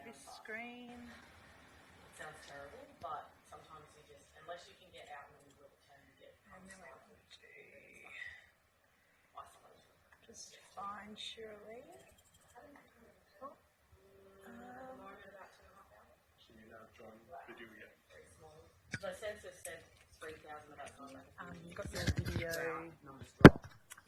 this screen. It sounds terrible, but sometimes you just, unless you can get out in the middle of the term, you get And then we want to isolated. just find Shirley. The census said 3,000 of that time. You've got your video.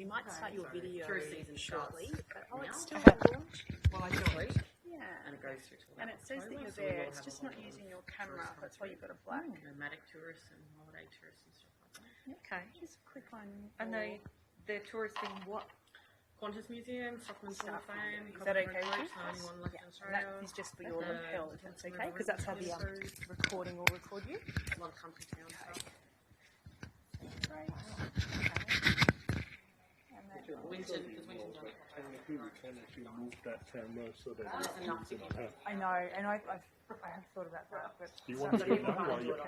You might start your video Through season shortly, starts but now. it's still not launched. Well, I feel it. Yeah. And it goes through to And it says that you're there. It's just not using your camera. That's why you've got a black. Nomadic tourists and holiday tourists and stuff like that. Okay. Just click on. And they're touristing what? Qantas Museum, Stockman's Hall of Fame. Is that okay with you? 91 left in And Australia. that is just for your lapel, if that's okay, because that's how the recording will record you. A lot of country town stuff. Great. Winton, because Winton's on We can actually move that camera so that There's enough to it's get. I know, and I have thought about that, but Do you want to do it now while you're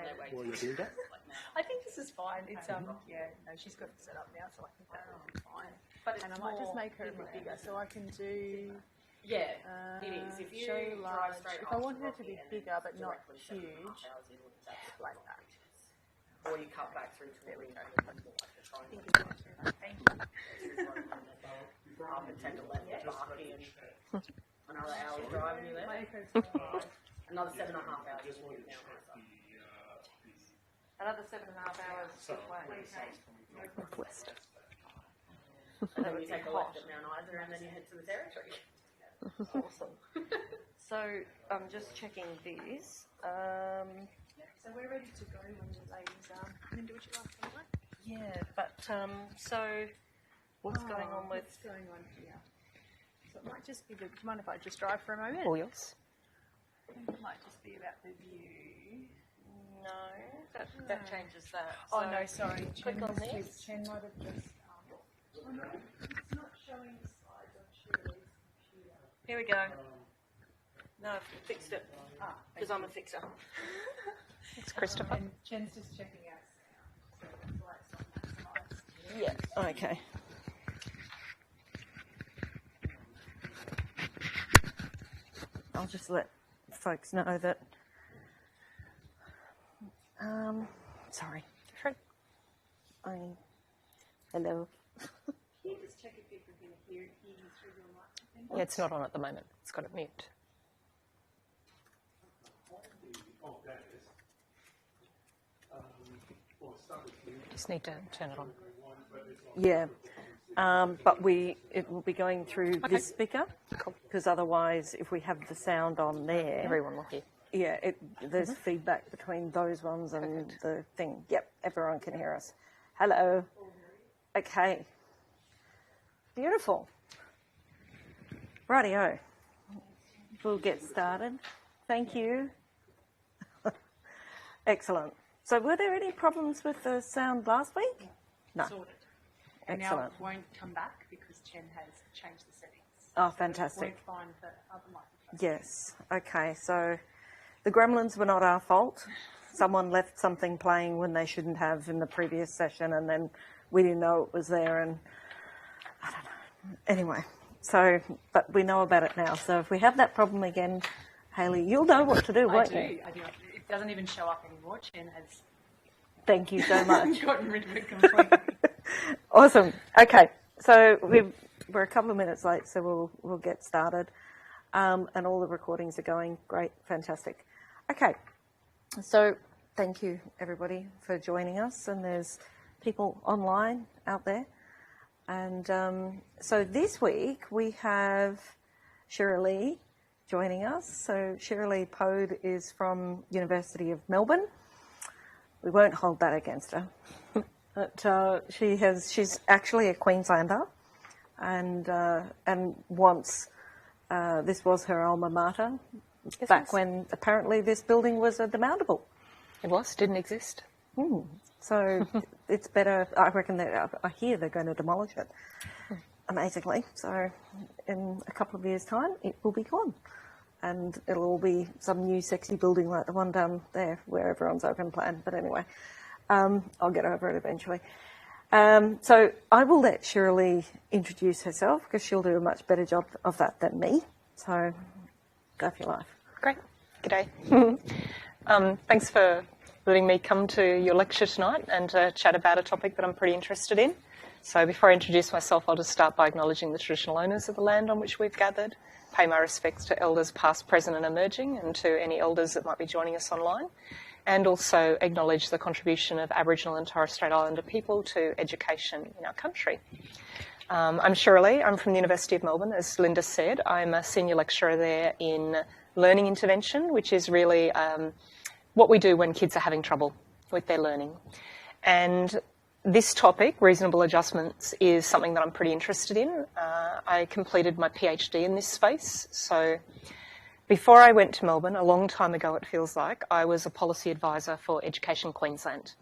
doing that? I think this is fine. It's yeah, no, she's got it set up now, so I think that's fine. But And I might just make her a bit bigger, so I can do Yeah, it is. If you show drive large. straight If I up want to her to be Rocky bigger and but not directly 7.5 huge, hours in, that's like that. Or you cut back through to There we go. Thank Thank you. Up and take a left at Barkey and another hour's drive and you're there. Another 7.5 hours. Another 7.5 hours northwest. And then you take a left at Mount Isa and then you head to the territory. Awesome. So I'm just checking these. So we're ready to go when the ladies Linda, would you like to know? Yeah, but so what's going on with? What's going on here? So it might just be do you mind if I just drive for a moment? Oh yes. I think it might just be about the view. No, that changes that. Oh So no, sorry. click on Chen this. Chen might have just. Oh no, it's not showing the slides on Shirley's computer. Here we go. No, I've fixed it because I'm a fixer. It's Christopher. And Chen's just checking out sound, so that's why it's not maximized. Yeah. Okay. I'll just let folks know that. Sorry. Hello. Can you just check if people can hear you through your microphone? Yeah, it's not on at the moment. It's got it mute. Just need to turn it on. Yeah. But it will be going through this speaker because otherwise, if we have the sound on there, Everyone will hear. yeah, there's feedback between those ones and the thing. Yep, everyone can hear us. Hello. Okay. Beautiful. Rightio. We'll get started. Thank you. Excellent. So were there any problems with the sound last week? No. Sorted. And now Excellent. it won't come back because Chen has changed the settings. Oh, So fantastic. it won't find the other microphone. Yes. Okay. So the gremlins were not our fault. Someone left something playing when they shouldn't have in the previous session, and then we didn't know it was there, and I don't know. Anyway, so but we know about it now. So if we have that problem again, Hayley, you'll know what to do, won't you? I do. It doesn't even show up anymore. Chen has Thank you so much. gotten rid of it completely. Awesome. Okay, so we're a couple of minutes late, so we'll get started, and all the recordings are going great, fantastic. Okay, so thank you everybody for joining us, and there's people online out there, and so this week we have Shirley joining us. So Shirley Pode is from University of Melbourne. We won't hold that against her. But she's actually a Queenslander, and once this was her alma mater, back when apparently this building was a demountable. It was, didn't exist. So it's better. I reckon that I hear they're going to demolish it. Amazingly, so in a couple of years' time, it will be gone, and it'll all be some new sexy building like the one down there where everyone's open plan. But anyway. I'll get over it eventually. So I will let Shirley introduce herself because she'll do a much better job of that than me. So go for your life. Great. G'day. Thanks for letting me come to your lecture tonight and chat about a topic that I'm pretty interested in. So before I introduce myself, I'll just start by acknowledging the traditional owners of the land on which we've gathered, pay my respects to elders past, present and emerging, and to any elders that might be joining us online, and also acknowledge the contribution of Aboriginal and Torres Strait Islander people to education in our country. I'm Shirley. I'm from the University of Melbourne, as Linda said. I'm a senior lecturer there in learning intervention, which is really what we do when kids are having trouble with their learning. And this topic, reasonable adjustments, is something that I'm pretty interested in. I completed my PhD in this space. So before I went to Melbourne, a long time ago it feels like, I was a policy advisor for Education Queensland.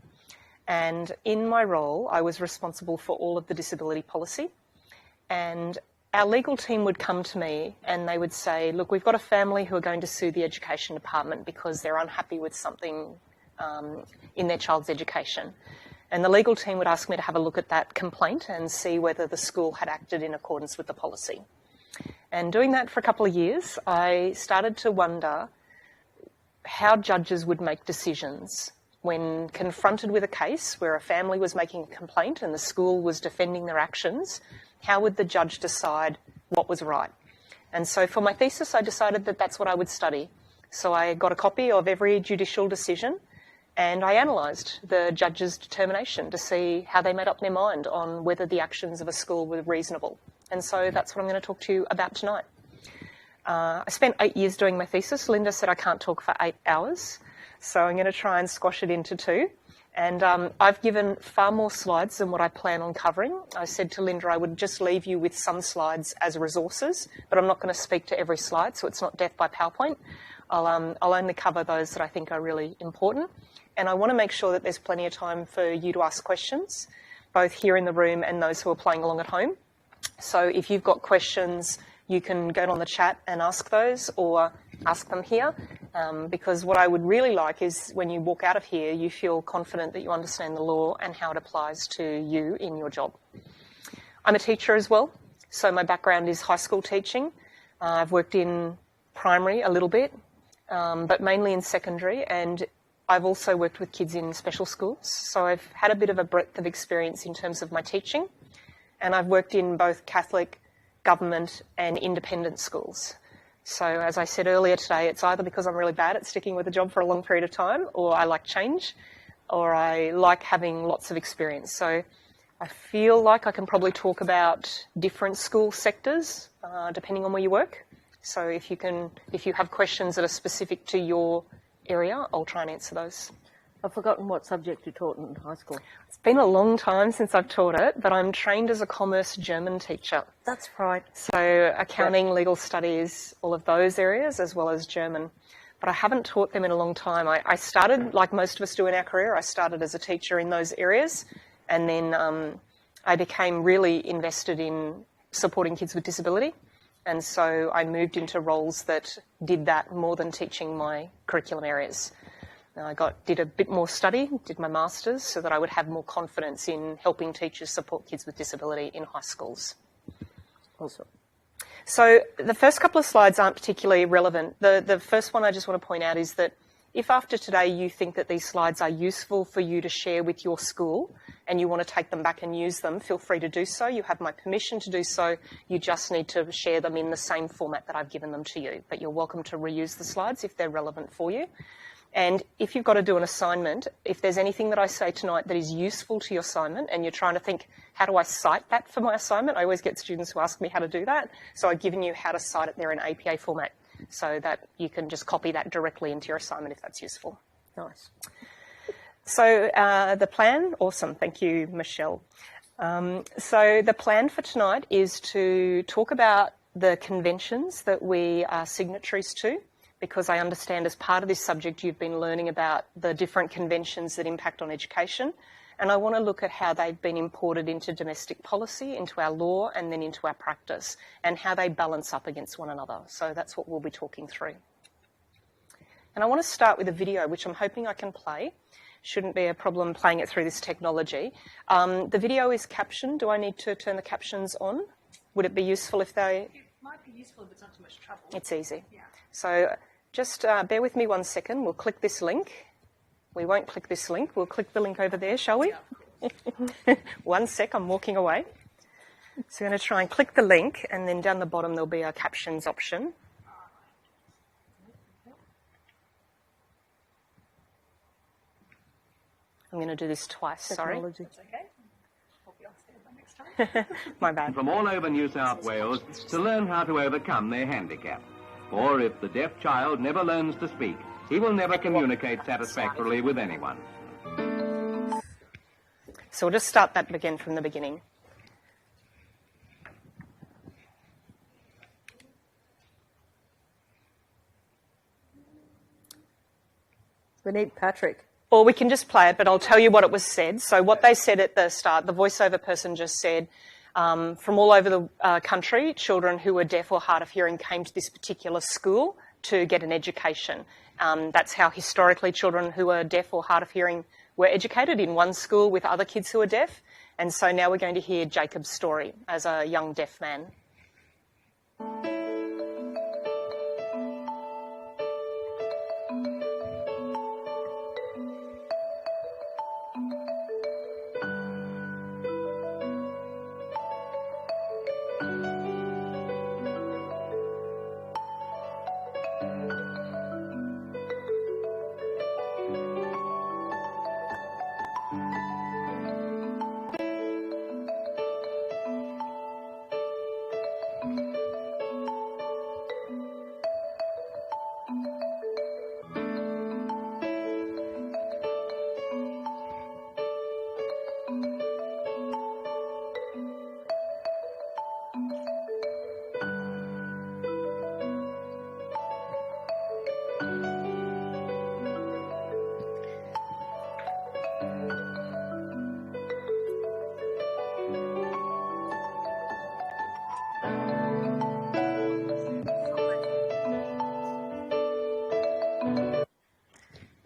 And in my role, I was responsible for all of the disability policy. And our legal team would come to me and they would say, look, we've got a family who are going to sue the education department because they're unhappy with something in their child's education. And the legal team would ask me to have a look at that complaint and see whether the school had acted in accordance with the policy. And doing that for a couple of years, I started to wonder how judges would make decisions when confronted with a case where a family was making a complaint and the school was defending their actions. How would the judge decide what was right? And so for my thesis, I decided that that's what I would study. So I got a copy of every judicial decision and I analysed the judge's determination to see how they made up their mind on whether the actions of a school were reasonable. And so that's what I'm going to talk to you about tonight. I spent 8 years doing my thesis. Linda said I can't talk for 8 hours, so I'm going to try and squash it into 2. And I've given far more slides than what I plan on covering. I said to Linda I would just leave you with some slides as resources, but I'm not going to speak to every slide, so it's not death by PowerPoint. I'll only cover those that I think are really important. And I want to make sure that there's plenty of time for you to ask questions, both here in the room and those who are playing along at home. So if you've got questions, you can go on the chat and ask those or ask them here, because what I would really like is when you walk out of here, you feel confident that you understand the law and how it applies to you in your job. I'm a teacher as well, so my background is high school teaching. I've worked in primary a little bit, but mainly in secondary, and I've also worked with kids in special schools, so I've had a bit of a breadth of experience in terms of my teaching, and I've worked in both Catholic, government and independent schools. So as I said earlier today, it's either because I'm really bad at sticking with a job for a long period of time, or I like change, or I like having lots of experience. So I feel like I can probably talk about different school sectors, depending on where you work. So if you have questions that are specific to your area, I'll try and answer those. I've forgotten what subject you taught in high school. It's been a long time since I've taught it, but I'm trained as a commerce German teacher. That's right. So accounting, legal studies, all of those areas, as well as German. But I haven't taught them in a long time. I started, like most of us do in our career, I started as a teacher in those areas, and then I became really invested in supporting kids with disability. And so I moved into roles that did that more than teaching my curriculum areas. I did a bit more study, did my master's, so that I would have more confidence in helping teachers support kids with disability in high schools. Awesome. So the first couple of slides aren't particularly relevant. The first one I just want to point out is that if after today you think that these slides are useful for you to share with your school and you want to take them back and use them, feel free to do so. You have my permission to do so. You just need to share them in the same format that I've given them to you. But you're welcome to reuse the slides if they're relevant for you. And if you've got to do an assignment, if there's anything that I say tonight that is useful to your assignment and you're trying to think, how do I cite that for my assignment? I always get students who ask me how to do that. So I've given you how to cite it there in APA format so that you can just copy that directly into your assignment if that's useful. Nice. So the plan, awesome, thank you, Michelle. So the plan for tonight is to talk about the conventions that we are signatories to, because I understand as part of this subject you've been learning about the different conventions that impact on education, and I want to look at how they've been imported into domestic policy, into our law, and then into our practice, and how they balance up against one another. So that's what we'll be talking through. And I want to start with a video, which I'm hoping I can play. Shouldn't be a problem playing it through this technology. The video is captioned. Do I need to turn the captions on? Would it be useful if they... It might be useful, but it's not too much trouble. It's easy. Yeah. So just bear with me 1 second. We'll click this link. We won't click this link. We'll click the link over there, shall we? 1 sec, I'm walking away. So we're going to try and click the link, and then down the bottom there'll be a captions option. I'm going to do this twice, sorry. Technology. It's okay. I'll be on standby next time. My bad. From all over New South Wales to learn how to overcome their handicap. For if the deaf child never learns to speak, he will never communicate satisfactorily with anyone. So we'll just start that again from the beginning. We need Patrick. Or we can just play it, but I'll tell you what it was said. So what they said at the start, the voiceover person just said, from all over the country, children who were deaf or hard of hearing came to this particular school to get an education. That's how historically children who were deaf or hard of hearing were educated, in one school with other kids who were deaf. And so now we're going to hear Jacob's story as a young deaf man.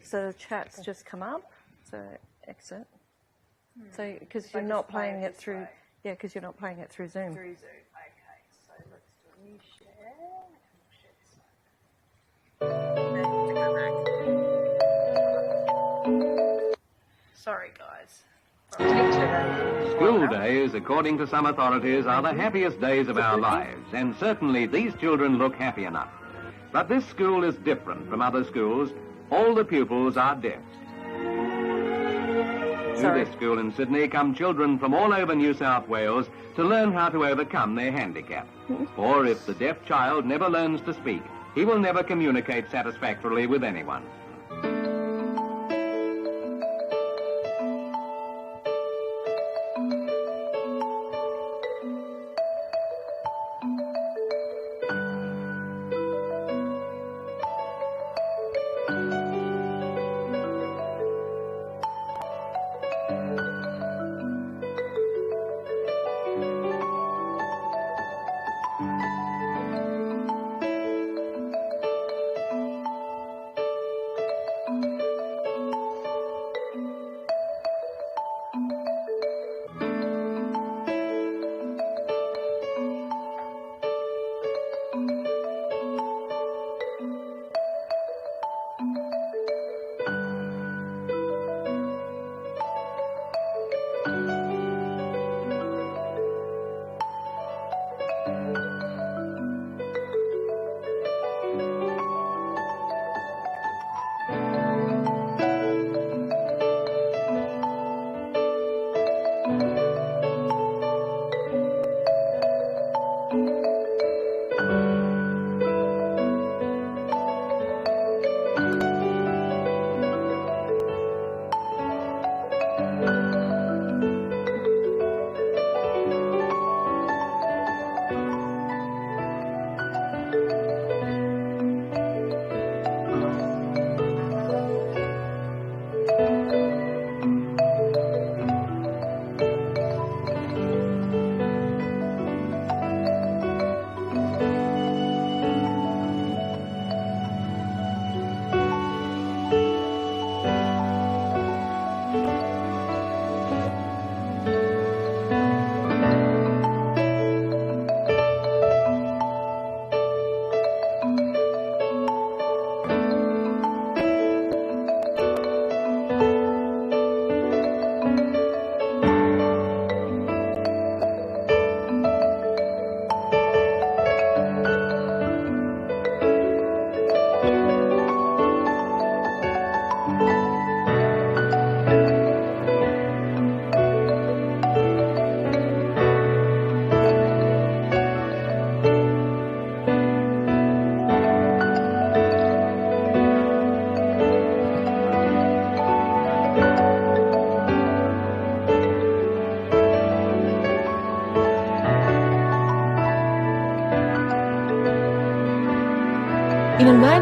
So the chat's just come up. So exit. So because you're not playing it through, yeah, because you're not playing it through Zoom. Through Zoom. Okay, so let's do a new share. And we'll share this. Sorry, guys. School days, according to some authorities, are the happiest days of our lives, and certainly these children look happy enough. But this school is different from other schools. All the pupils are deaf. To this school in Sydney come children from all over New South Wales to learn how to overcome their handicap. For if the deaf child never learns to speak, he will never communicate satisfactorily with anyone.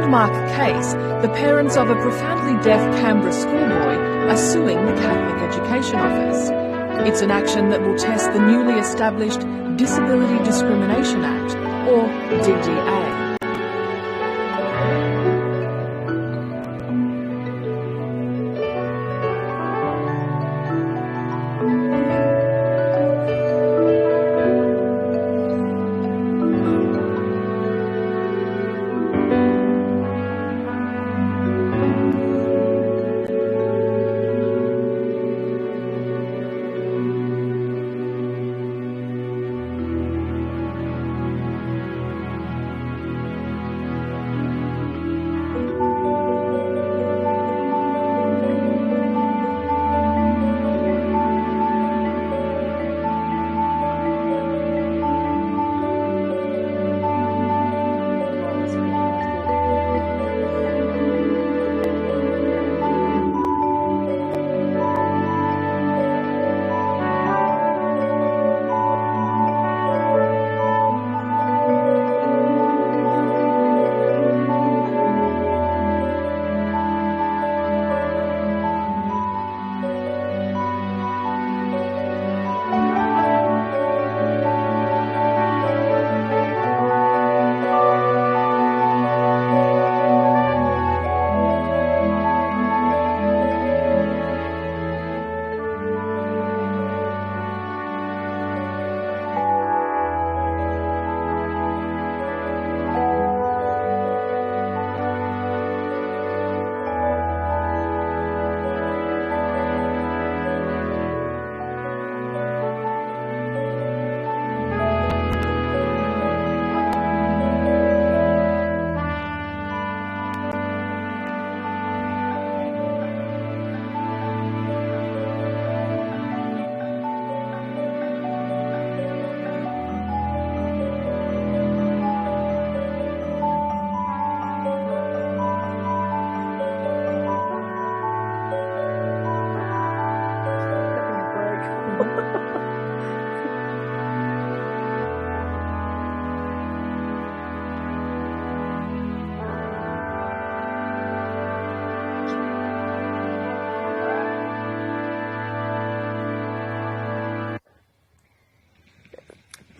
landmark case, the parents of a profoundly deaf Canberra schoolboy are suing the Catholic Education Office. It's an action that will test the newly established Disability Discrimination Act, or DDA.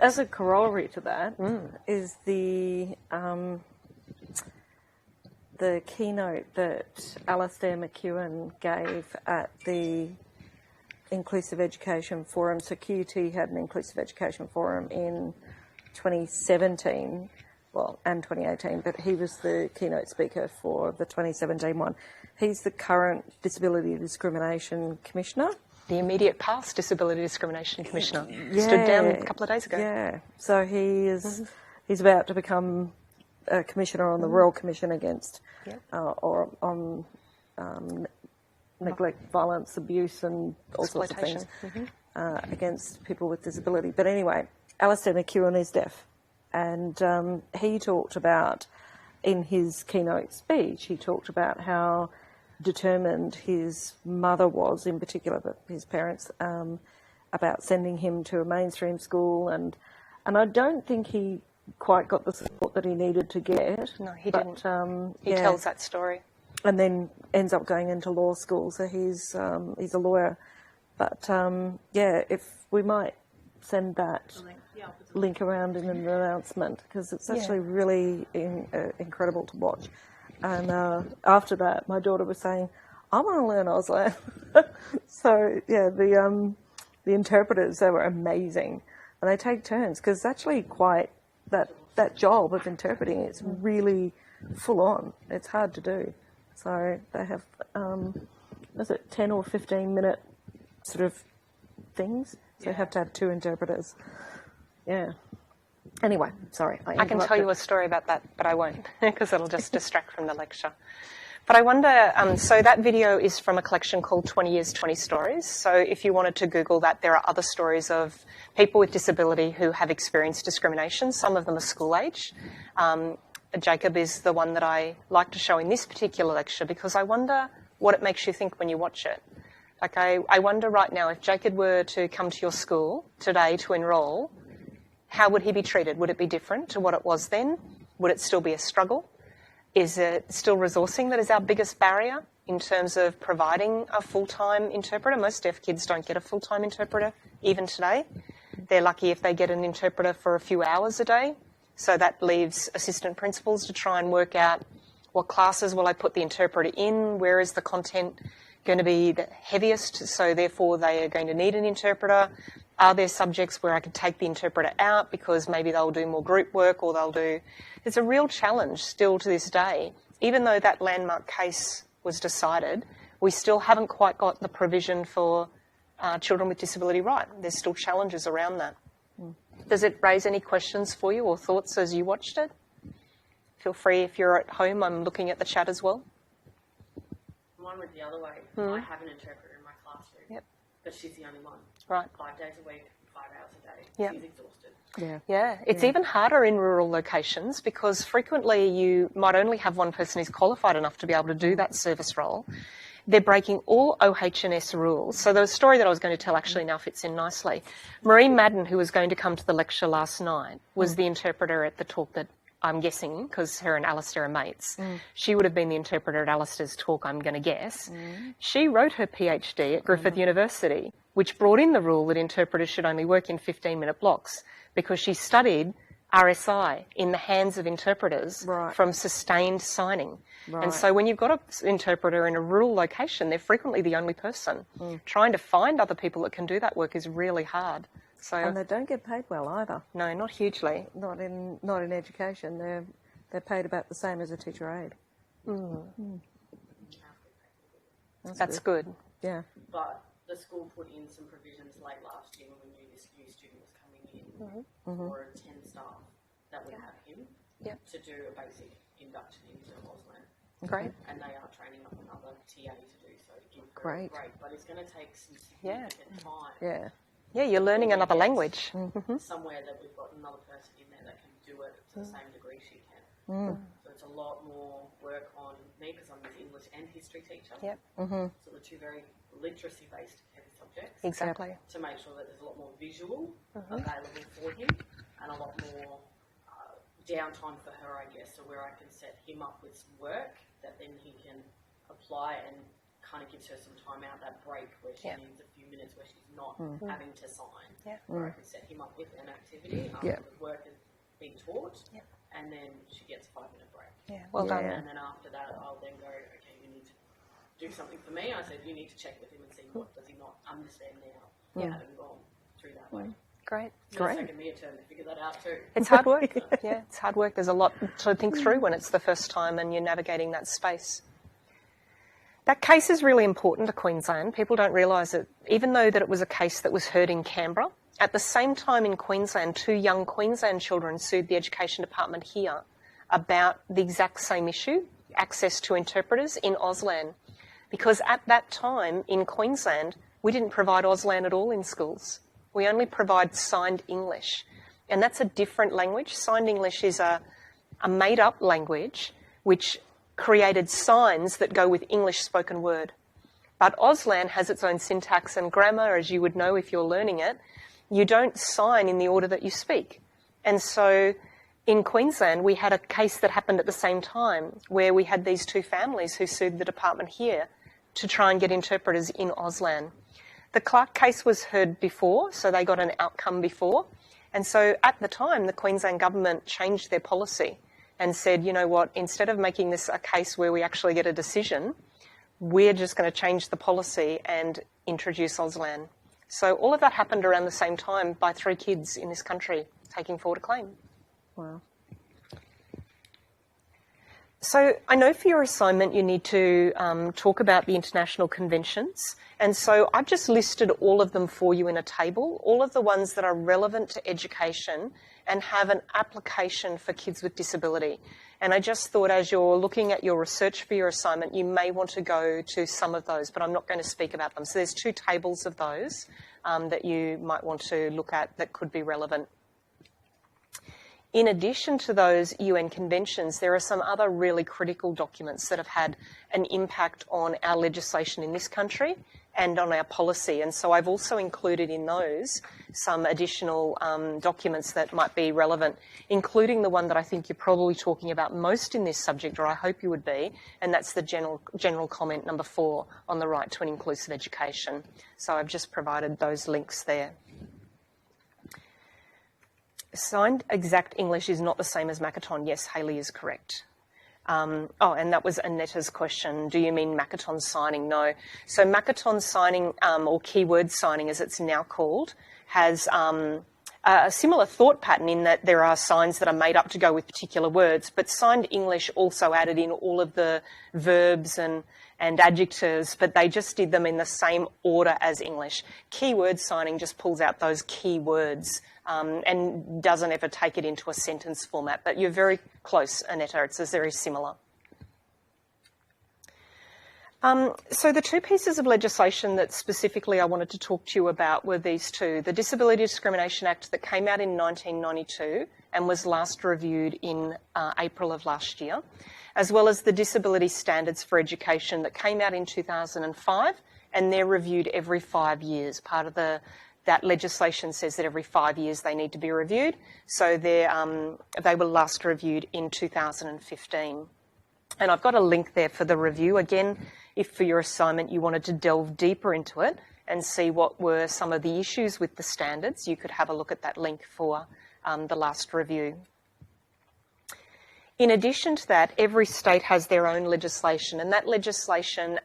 As a corollary to that is the keynote that Alastair McEwen gave at the Inclusive Education Forum. So QUT had an Inclusive Education Forum in 2017, well, and 2018, but he was the keynote speaker for the 2017 one. He's the current Disability Discrimination Commissioner. The immediate past Disability Discrimination Commissioner. Stood down a couple of days ago. Yeah, so he's about to become a commissioner on the Royal Commission against or on neglect, violence, abuse and all sorts of things against people with disability. But anyway, Alastair McEwen is deaf, and he talked about, in his keynote speech, he talked about how determined his mother was, in particular, but his parents, about sending him to a mainstream school, and I don't think he quite got the support that he needed to get. No, he didn't. He tells that story. And then ends up going into law school, so he's a lawyer. But if we might send that link around in an announcement, because it's actually really incredible to watch. And after that, my daughter was saying, I want to learn Auslan. So, yeah, the interpreters, they were amazing. And they take turns, because actually quite, that job of interpreting, it's really full on. It's hard to do. So they have, 10 or 15 minute sort of things. So you have to have 2 interpreters. Yeah. Anyway, sorry. I can tell you a story about that, but I won't, because it'll just distract from the lecture. But I wonder, so that video is from a collection called 20 Years, 20 Stories. So if you wanted to Google that, there are other stories of people with disability who have experienced discrimination. Some of them are school age. Jacob is the one that I like to show in this particular lecture, because I wonder what it makes you think when you watch it. Like, I wonder right now, if Jacob were to come to your school today to enrol, how would he be treated? Would it be different to what it was then? Would it still be a struggle? Is it still resourcing that is our biggest barrier in terms of providing a full-time interpreter? Most deaf kids don't get a full-time interpreter even today. They're lucky if they get an interpreter for a few hours a day. So that leaves assistant principals to try and work out what classes will I put the interpreter in, where is the content going to be the heaviest, so therefore they are going to need an interpreter. Are there subjects where I can take the interpreter out because maybe they'll do more group work or they'll do... It's a real challenge still to this day. Even though that landmark case was decided, we still haven't quite got the provision for children with disability right. There's still challenges around that. Does it raise any questions for you or thoughts as you watched it? Feel free, if you're at home, I'm looking at the chat as well. Mine went the other way. I have an interpreter in my classroom, but she's the only one. Right. 5 days a week, 5 hours a day. Yep. She's exhausted. Yeah, it's even harder in rural locations because frequently you might only have one person who's qualified enough to be able to do that service role. They're breaking all OH&S rules. So the story that I was going to tell actually now fits in nicely. Marie Madden, who was going to come to the lecture last night, was the interpreter at the talk that I'm guessing, because her and Alistair are mates. She would have been the interpreter at Alistair's talk, I'm going to guess. She wrote her PhD at Griffith University, which brought in the rule that interpreters should only work in 15-minute blocks, because she studied RSI in the hands of interpreters from sustained signing. And so when you've got an interpreter in a rural location, they're frequently the only person. Trying to find other people that can do that work is really hard. So, and they don't get paid well either. No, not hugely. Not in education. They're paid about the same as a teacher aide. That's good. Yeah. But the school put in some provisions late last year when we knew this new student was coming in for 10 staff that would have him to do a basic induction into Auslan. Great. And they are training up another TA to do so to give her a break. But it's going to take some significant time. Yeah. Yeah, you're learning another language. Somewhere that we've got another person in there that can do it to the same degree she can. So it's a lot more work on me because I'm an English and history teacher. Yep. So the two very literacy-based heavy subjects. Exactly. To make sure that there's a lot more visual available for him and a lot more downtime for her, I guess, so where I can set him up with some work that then he can apply and kind of gives her some time out, that break where she needs a few minutes where she's not having to sign. Where I can set him up with an activity after the work has been taught and then she gets a 5-minute break. Yeah, well done. And then after that I'll then go, okay, you need to do something for me. I said, you need to check with him and see what does he not understand now, having gone through that way. Great. It's taken me a turn to figure that out too. It's hard work. It's hard work. There's a lot to think through when it's the first time and you're navigating that space. That case is really important to Queensland. People don't realise it. Even though that it was a case that was heard in Canberra, at the same time in Queensland, 2 young Queensland children sued the Education Department here about the exact same issue, access to interpreters in Auslan. Because at that time in Queensland, we didn't provide Auslan at all in schools. We only provide signed English. And that's a different language. Signed English is a made-up language which created signs that go with English spoken word. But Auslan has its own syntax and grammar, as you would know if you're learning it. You don't sign in the order that you speak. And so in Queensland, we had a case that happened at the same time where we had these 2 families who sued the department here to try and get interpreters in Auslan. The Clark case was heard before, so they got an outcome before. And so at the time, the Queensland government changed their policy and said, you know what, instead of making this a case where we actually get a decision, we're just going to change the policy and introduce Auslan. So all of that happened around the same time by 3 kids in this country taking forward a claim. Wow. So I know for your assignment you need to talk about the international conventions, and so I've just listed all of them for you in a table, all of the ones that are relevant to education and have an application for kids with disability. And I just thought as you're looking at your research for your assignment, you may want to go to some of those, but I'm not going to speak about them. So there's 2 tables of those that you might want to look at that could be relevant. In addition to those UN conventions, there are some other really critical documents that have had an impact on our legislation in this country and on our policy. And so I've also included in those some additional documents that might be relevant, including the one that I think you're probably talking about most in this subject, or I hope you would be, and that's the general comment number 4 on the right to an inclusive education. So I've just provided those links there. Signed exact English is not the same as Makaton. Yes, Hayley is correct. And that was Annetta's question. Do you mean Makaton signing? No. So Makaton signing, or keyword signing as it's now called, has a similar thought pattern in that there are signs that are made up to go with particular words, but signed English also added in all of the verbs and adjectives, but they just did them in the same order as English. Keyword signing just pulls out those key words and doesn't ever take it into a sentence format. But you're very close, Annetta. It's very similar. So the 2 pieces of legislation that specifically I wanted to talk to you about were these 2. The Disability Discrimination Act that came out in 1992 and was last reviewed in April of last year, as well as the Disability Standards for Education that came out in 2005, and they're reviewed every 5 years. Part of that legislation says that every 5 years they need to be reviewed, so they were last reviewed in 2015. And I've got a link there for the review. Again, if for your assignment you wanted to delve deeper into it and see what were some of the issues with the standards, you could have a look at that link for the last review. In addition to that, every state has their own legislation, and that legislation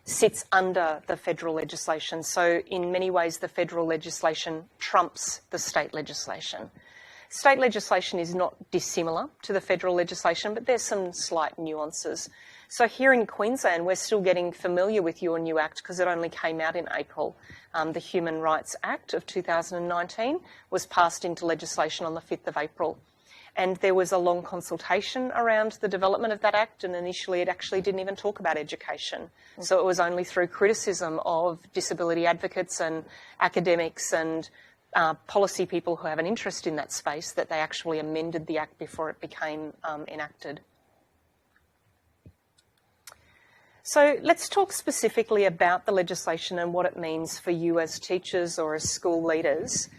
sits under the federal legislation. So in many ways, the federal legislation trumps the state legislation. State legislation is not dissimilar to the federal legislation, but there's some slight nuances. So here in Queensland, we're still getting familiar with your new act because it only came out in April. The Human Rights Act of 2019 was passed into legislation on the 5th of April. And there was a long consultation around the development of that act, and initially it actually didn't even talk about education. So it was only through criticism of disability advocates and academics and policy people who have an interest in that space that they actually amended the act before it became enacted. So let's talk specifically about the legislation and what it means for you as teachers or as school leaders.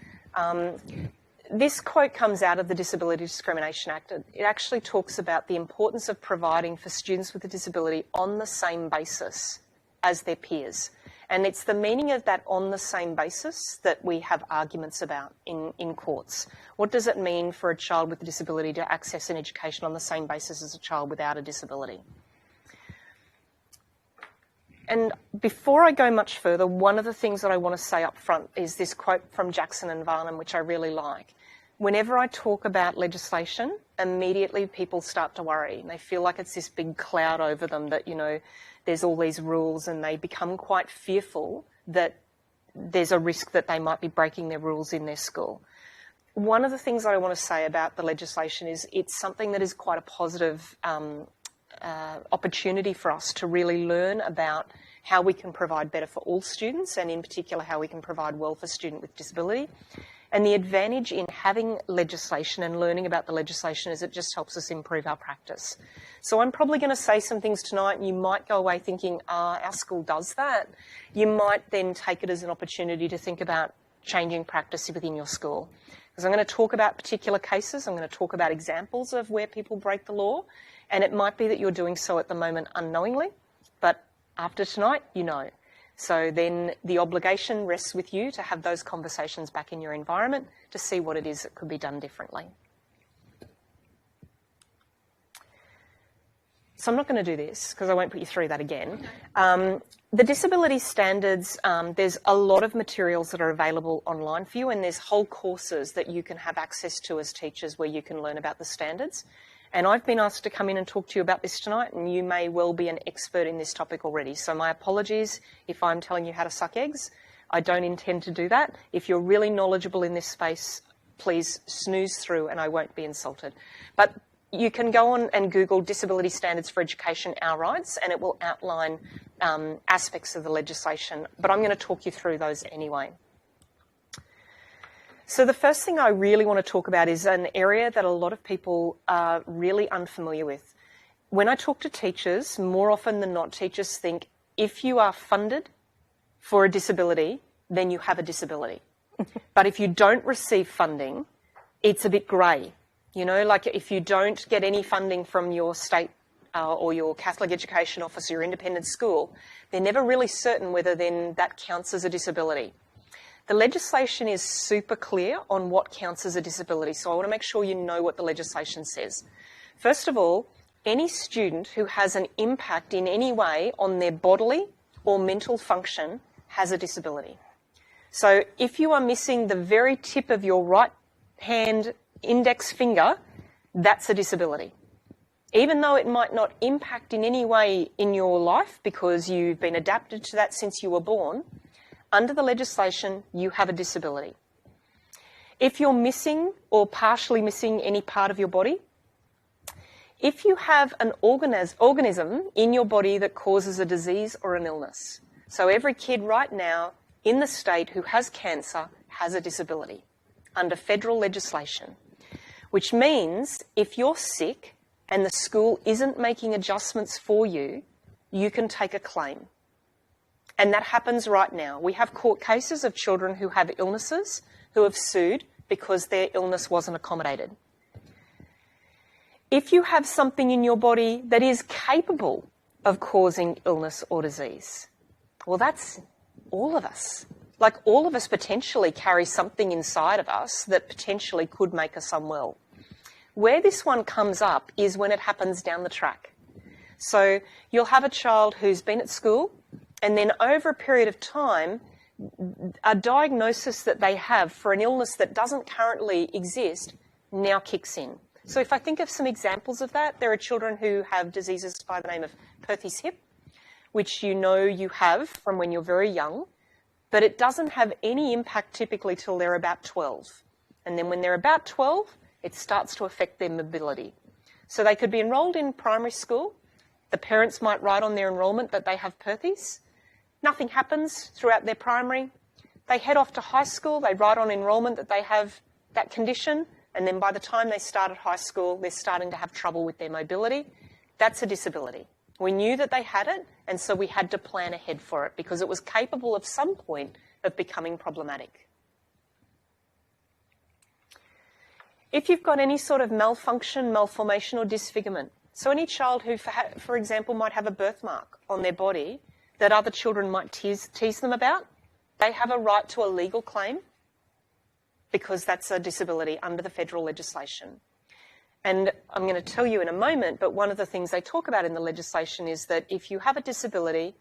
This quote comes out of the Disability Discrimination Act. It actually talks about the importance of providing for students with a disability on the same basis as their peers. And it's the meaning of that on the same basis that we have arguments about in courts. What does it mean for a child with a disability to access an education on the same basis as a child without a disability? And before I go much further, one of the things that I want to say up front is this quote from Jackson and Varnum, which I really like. Whenever I talk about legislation, immediately people start to worry. And they feel like it's this big cloud over them that, you know, there's all these rules, and they become quite fearful that there's a risk that they might be breaking their rules in their school. One of the things that I want to say about the legislation is it's something that is quite a positive opportunity for us to really learn about how we can provide better for all students, and in particular how we can provide well for students with disability. And the advantage in having legislation and learning about the legislation is it just helps us improve our practice. So I'm probably going to say some things tonight, and you might go away thinking, our school does that. You might then take it as an opportunity to think about changing practice within your school. Because I'm going to talk about particular cases, I'm going to talk about examples of where people break the law, and it might be that you're doing so at the moment unknowingly, but after tonight, you know. So then the obligation rests with you to have those conversations back in your environment to see what it is that could be done differently. So I'm not going to do this because I won't put you through that again. The disability standards, there's a lot of materials that are available online for you, and there's whole courses that you can have access to as teachers where you can learn about the standards. And I've been asked to come in and talk to you about this tonight, and you may well be an expert in this topic already. So my apologies if I'm telling you how to suck eggs. I don't intend to do that. If you're really knowledgeable in this space, please snooze through and I won't be insulted. But you can go on and Google Disability Standards for Education, Our Rights, and it will outline aspects of the legislation. But I'm going to talk you through those anyway. So the first thing I really want to talk about is an area that a lot of people are really unfamiliar with. When I talk to teachers, more often than not, teachers think if you are funded for a disability, then you have a disability. But if you don't receive funding, it's a bit grey. You know, like if you don't get any funding from your state or your Catholic Education Office or your independent school, they're never really certain whether then that counts as a disability. The legislation is super clear on what counts as a disability, so I want to make sure you know what the legislation says. First of all, any student who has an impact in any way on their bodily or mental function has a disability. So if you are missing the very tip of your right hand index finger, that's a disability. Even though it might not impact in any way in your life because you've been adapted to that since you were born, under the legislation, you have a disability. If you're missing or partially missing any part of your body, if you have an organism in your body that causes a disease or an illness, so every kid right now in the state who has cancer has a disability under federal legislation, which means if you're sick and the school isn't making adjustments for you, you can take a claim. And that happens right now. We have court cases of children who have illnesses who have sued because their illness wasn't accommodated. If you have something in your body that is capable of causing illness or disease, well, that's all of us. Like all of us potentially carry something inside of us that potentially could make us unwell. Where this one comes up is when it happens down the track. So you'll have a child who's been at school and then over a period of time, a diagnosis that they have for an illness that doesn't currently exist now kicks in. So if I think of some examples of that, there are children who have diseases by the name of Perthes hip, which you know you have from when you're very young, but it doesn't have any impact typically till they're about 12. And then when they're about 12, it starts to affect their mobility. So they could be enrolled in primary school. The parents might write on their enrolment that they have Perthes. Nothing happens throughout their primary. They head off to high school. They write on enrolment that they have that condition. And then by the time they start at high school, they're starting to have trouble with their mobility. That's a disability. We knew that they had it, and so we had to plan ahead for it because it was capable at some point of becoming problematic. If you've got any sort of malfunction, malformation or disfigurement, so any child who, for example, might have a birthmark on their body that other children might tease them about, they have a right to a legal claim because that's a disability under the federal legislation. And I'm going to tell you in a moment, but one of the things they talk about in the legislation is that if you have a disability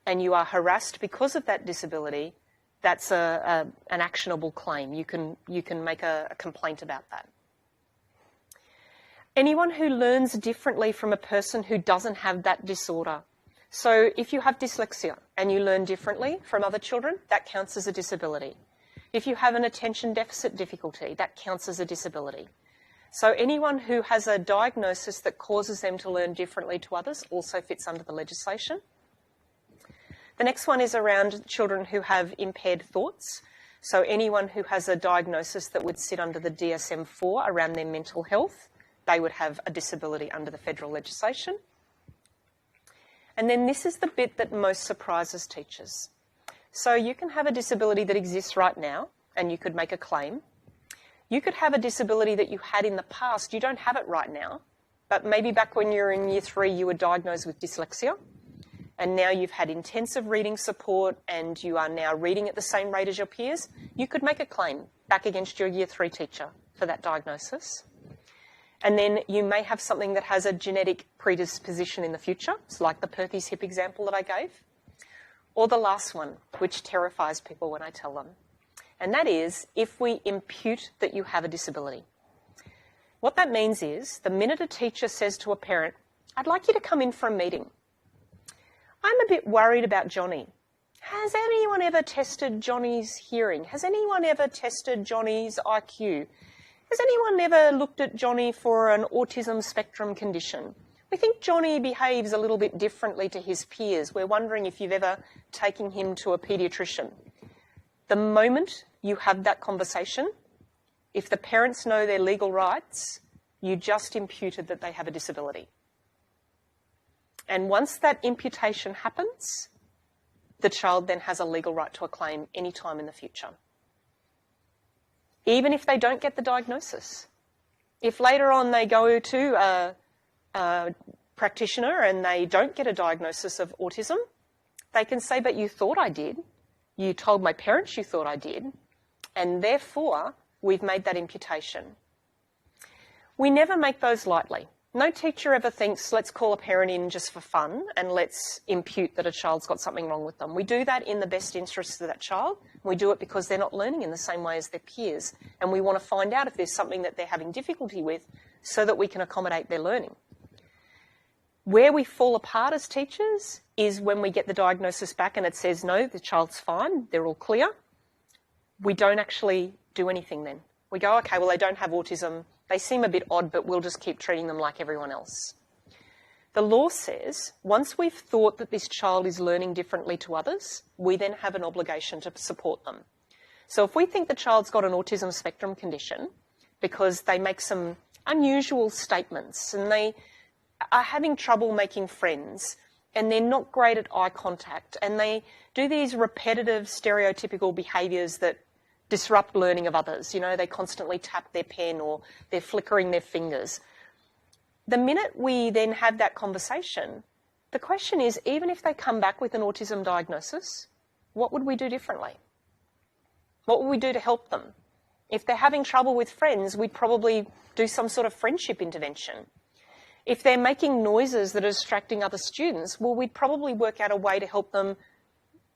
and you are harassed because of that disability, that's an actionable claim. You can make a complaint about that. Anyone who learns differently from a person who doesn't have that disorder. So if you have dyslexia and you learn differently from other children, that counts as a disability. If you have an attention deficit difficulty, that counts as a disability. So anyone who has a diagnosis that causes them to learn differently to others also fits under the legislation. The next one is around children who have impaired thoughts. So anyone who has a diagnosis that would sit under the DSM-4 around their mental health, they would have a disability under the federal legislation. And then this is the bit that most surprises teachers. So you can have a disability that exists right now and you could make a claim. You could have a disability that you had in the past. You don't have it right now, but maybe back when you were in year 3, you were diagnosed with dyslexia, and now you've had intensive reading support and you are now reading at the same rate as your peers. You could make a claim back against your year 3 teacher for that diagnosis. And then you may have something that has a genetic predisposition in the future, so like the Perthes hip example that I gave, or the last one, which terrifies people when I tell them. And that is if we impute that you have a disability. What that means is the minute a teacher says to a parent, I'd like you to come in for a meeting. I'm a bit worried about Johnny. Has anyone ever tested Johnny's hearing? Has anyone ever tested Johnny's IQ? Has anyone ever looked at Johnny for an autism spectrum condition? We think Johnny behaves a little bit differently to his peers. We're wondering if you've ever taken him to a paediatrician. The moment you have that conversation, if the parents know their legal rights, you just imputed that they have a disability. And once that imputation happens, the child then has a legal right to a claim any time in the future. Even if they don't get the diagnosis. If later on they go to a practitioner and they don't get a diagnosis of autism, they can say, but you thought I did. You told my parents you thought I did. And therefore, we've made that imputation. We never make those lightly. No teacher ever thinks, let's call a parent in just for fun and let's impute that a child's got something wrong with them. We do that in the best interests of that child. We do it because they're not learning in the same way as their peers. And we want to find out if there's something that they're having difficulty with so that we can accommodate their learning. Where we fall apart as teachers is when we get the diagnosis back and it says, no, the child's fine, they're all clear. We don't actually do anything then. We go, okay, well, they don't have autism. They seem a bit odd, but we'll just keep treating them like everyone else. The law says once we've thought that this child is learning differently to others, we then have an obligation to support them. So if we think the child's got an autism spectrum condition because they make some unusual statements and they are having trouble making friends and they're not great at eye contact and they do these repetitive stereotypical behaviours that disrupt learning of others. You know, they constantly tap their pen or they're flickering their fingers. The minute we then have that conversation, the question is, even if they come back with an autism diagnosis, what would we do differently? What would we do to help them? If they're having trouble with friends, we'd probably do some sort of friendship intervention. If they're making noises that are distracting other students, well, we'd probably work out a way to help them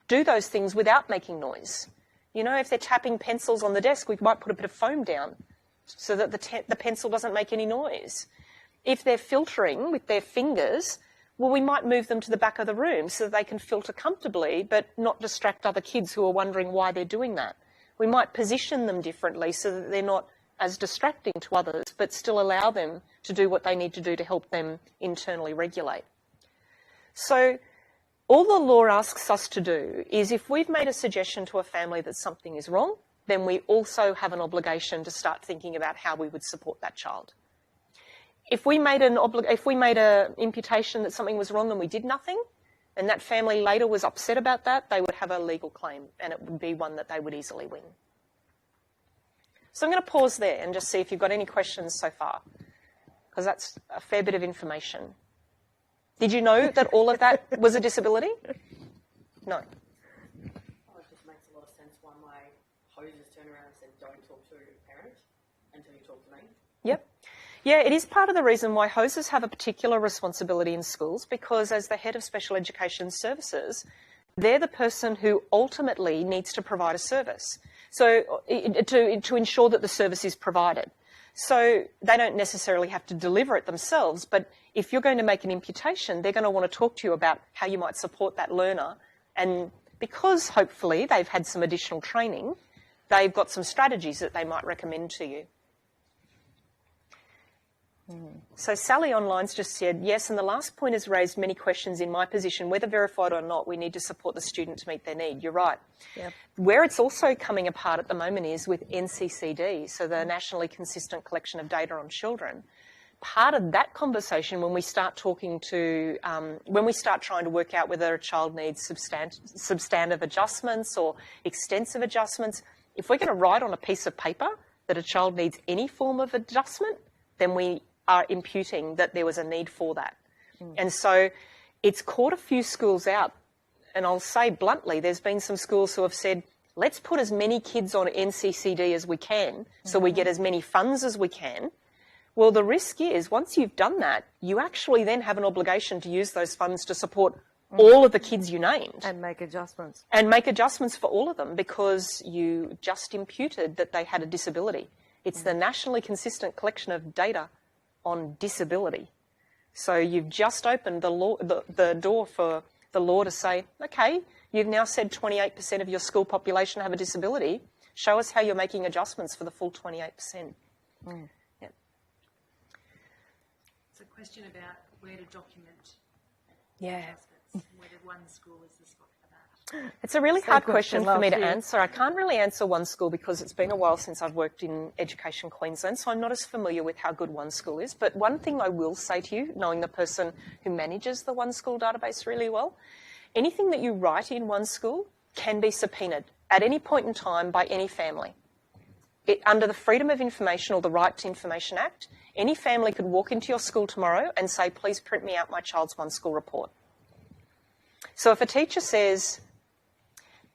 do those things without making noise. You know, if they're tapping pencils on the desk, we might put a bit of foam down so that the pencil doesn't make any noise. If they're filtering with their fingers, well, we might move them to the back of the room so that they can filter comfortably but not distract other kids who are wondering why they're doing that. We might position them differently so that they're not as distracting to others but still allow them to do what they need to do to help them internally regulate. So all the law asks us to do is if we've made a suggestion to a family that something is wrong, then we also have an obligation to start thinking about how we would support that child. If we made an imputation that something was wrong and we did nothing, and that family later was upset about that, they would have a legal claim and it would be one that they would easily win. So I'm going to pause there and just see if you've got any questions so far, because that's a fair bit of information. Did you know that all of that was a disability? No. Oh, it just makes a lot of sense why my hoses turn around and said, don't talk to a parent until you talk to me. Yep. Yeah, it is part of the reason why hoses have a particular responsibility in schools, because as the head of special education services, they're the person who ultimately needs to provide a service. So to ensure that the service is provided. So they don't necessarily have to deliver it themselves, but if you're going to make an imputation, they're going to want to talk to you about how you might support that learner. And because hopefully they've had some additional training, they've got some strategies that they might recommend to you. So Sally Online's just said, yes, and the last point has raised many questions in my position. Whether verified or not, we need to support the student to meet their need. You're right. Yep. Where it's also coming apart at the moment is with NCCD, so the Nationally Consistent Collection of Data on Children. Part of that conversation, when we start talking to, when we start trying to work out whether a child needs substantive adjustments or extensive adjustments, if we're going to write on a piece of paper that a child needs any form of adjustment, then we are imputing that there was a need for that. And so it's caught a few schools out. And I'll say bluntly, there's been some schools who have said, let's put as many kids on NCCD as we can so we get as many funds as we can. Well, the risk is once you've done that, you actually then have an obligation to use those funds to support all of the kids you named. And make adjustments. And make adjustments for all of them because you just imputed that they had a disability. It's the Nationally Consistent Collection of Data on Disability. So you've just opened the door for the law to say, okay, you've now said 28% of your school population have a disability. Show us how you're making adjustments for the full 28%. Yep. It's a question about where to document Yeah. adjustments, whether one school is the spot for that. It's a really Same hard question for me to last year. answer. I can't really answer One School because it's been a while since I've worked in Education Queensland, so I'm not as familiar with how good One School is. But one thing I will say to you, knowing the person who manages the One School database really well, anything that you write in One School can be subpoenaed at any point in time by any family. Under the Freedom of Information or the Right to Information Act, any family could walk into your school tomorrow and say, please print me out my child's One School report. So if a teacher says,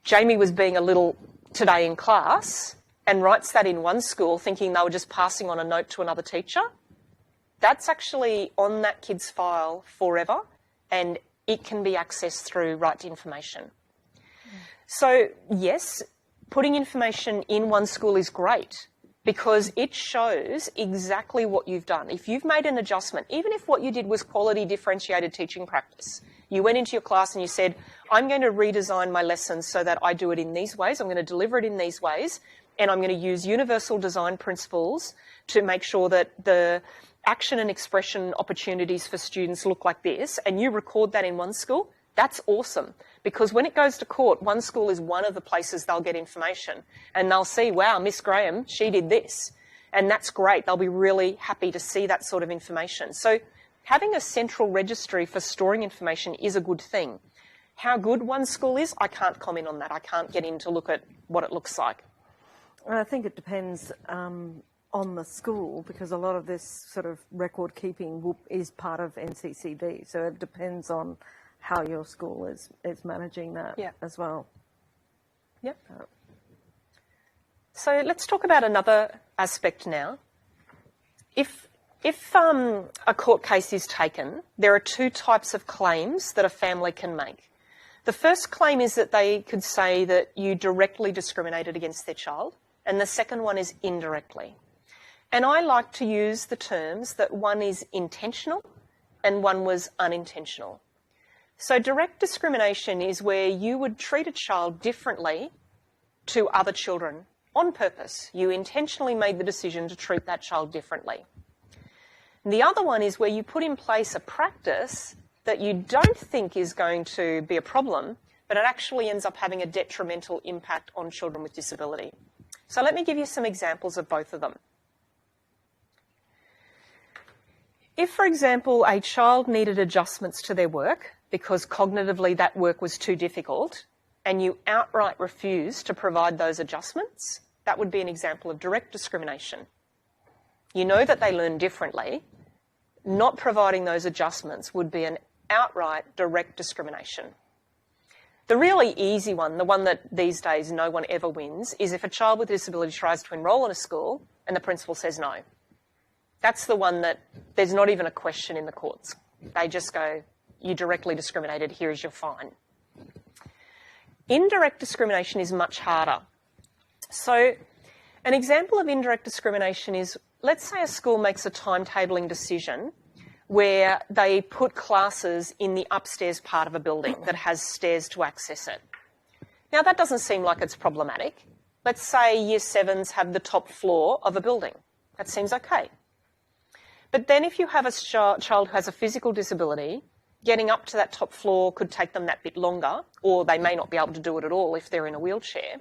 Jamie was being a little today in class, and writes that in One School thinking they were just passing on a note to another teacher, that's actually on that kid's file forever, and it can be accessed through Right to Information. So yes, putting information in One School is great because it shows exactly what you've done. If you've made an adjustment, even if what you did was quality differentiated teaching practice, you went into your class and you said, I'm going to redesign my lessons so that I do it in these ways, I'm going to deliver it in these ways, and I'm going to use universal design principles to make sure that the action and expression opportunities for students look like this, and you record that in One School, that's awesome. Because when it goes to court, One School is one of the places they'll get information. And they'll see, wow, Miss Graham, she did this. And that's great. They'll be really happy to see that sort of information. So having a central registry for storing information is a good thing. How good One School is, I can't comment on that. I can't get in to look at what it looks like. I think it depends on the school because a lot of this sort of record keeping is part of NCCD. So it depends on how your school is managing that as well. Yep. So let's talk about another aspect now. If a court case is taken, there are two types of claims that a family can make. The first claim is that they could say that you directly discriminated against their child, and the second one is indirectly. And I like to use the terms that one is intentional and one was unintentional. So direct discrimination is where you would treat a child differently to other children on purpose. You intentionally made the decision to treat that child differently. The other one is where you put in place a practice that you don't think is going to be a problem, but it actually ends up having a detrimental impact on children with disability. So let me give you some examples of both of them. If, for example, a child needed adjustments to their work because cognitively that work was too difficult and you outright refused to provide those adjustments, that would be an example of direct discrimination. You know that they learn differently. Not providing those adjustments would be an outright direct discrimination. The really easy one, the one that these days no one ever wins, is if a child with a disability tries to enrol in a school and the principal says no. That's the one that there's not even a question in the courts. They just go, you directly discriminated, here is your fine. Indirect discrimination is much harder. So an example of indirect discrimination is, let's say a school makes a timetabling decision where they put classes in the upstairs part of a building that has stairs to access it. Now that doesn't seem like it's problematic. Let's say Year 7s have the top floor of a building. That seems okay. But then if you have a child who has a physical disability, getting up to that top floor could take them that bit longer, or they may not be able to do it at all if they're in a wheelchair,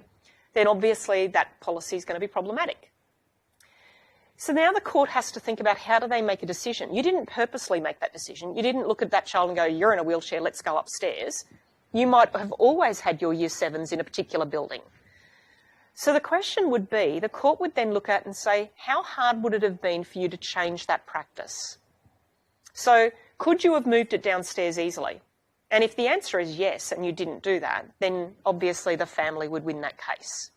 then obviously that policy is going to be problematic. So now the court has to think about how do they make a decision. You didn't purposely make that decision. You didn't look at that child and go, you're in a wheelchair, let's go upstairs. You might have always had your Year 7s in a particular building. So the question would be, the court would then look at and say, how hard would it have been for you to change that practice? So could you have moved it downstairs easily? And if the answer is yes, and you didn't do that, then obviously the family would win that case.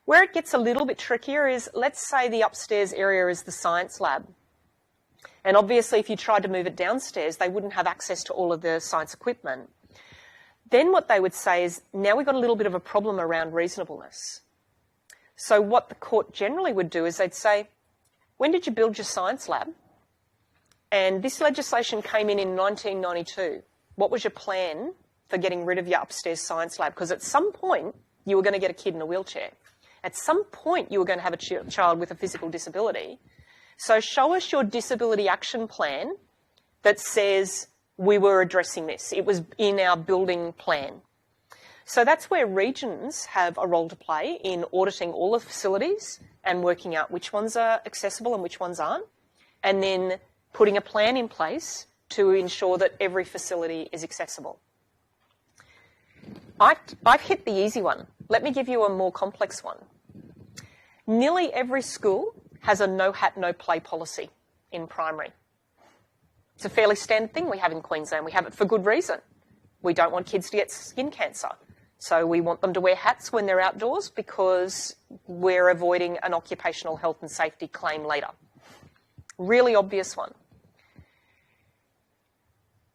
Where it gets a little bit trickier is, let's say the upstairs area is the science lab. And obviously if you tried to move it downstairs, they wouldn't have access to all of the science equipment. Then what they would say is, now we've got a little bit of a problem around reasonableness. So what the court generally would do is they'd say, when did you build your science lab? And this legislation came in 1992. What was your plan for getting rid of your upstairs science lab? Because at some point, you were going to get a kid in a wheelchair. At some point, you were going to have a child with a physical disability. So show us your disability action plan that says we were addressing this. It was in our building plan. So that's where regions have a role to play in auditing all the facilities and working out which ones are accessible and which ones aren't, and then putting a plan in place to ensure that every facility is accessible. I've hit the easy one. Let me give you a more complex one. Nearly every school has a no hat, no play policy in primary. It's a fairly standard thing we have in Queensland. We have it for good reason. We don't want kids to get skin cancer. So we want them to wear hats when they're outdoors because we're avoiding an occupational health and safety claim later. Really obvious one.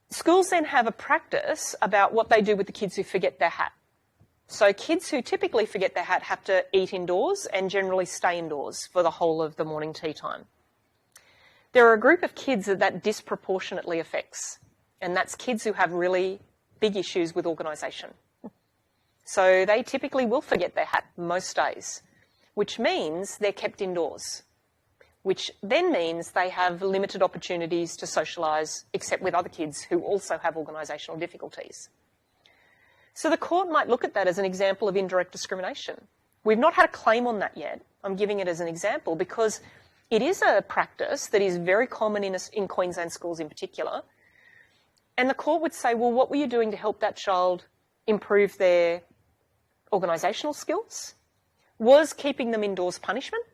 Schools then have a practice about what they do with the kids who forget their hat. So kids who typically forget their hat have to eat indoors and generally stay indoors for the whole of the morning tea time. There are a group of kids that disproportionately affects, and that's kids who have really big issues with organisation. So they typically will forget their hat most days, which means they're kept indoors, which then means they have limited opportunities to socialise except with other kids who also have organisational difficulties. So the court might look at that as an example of indirect discrimination. We've not had a claim on that yet. I'm giving it as an example because it is a practice that is very common in Queensland schools in particular. And the court would say, well, what were you doing to help that child improve their organisational skills? Was keeping them indoors punishment?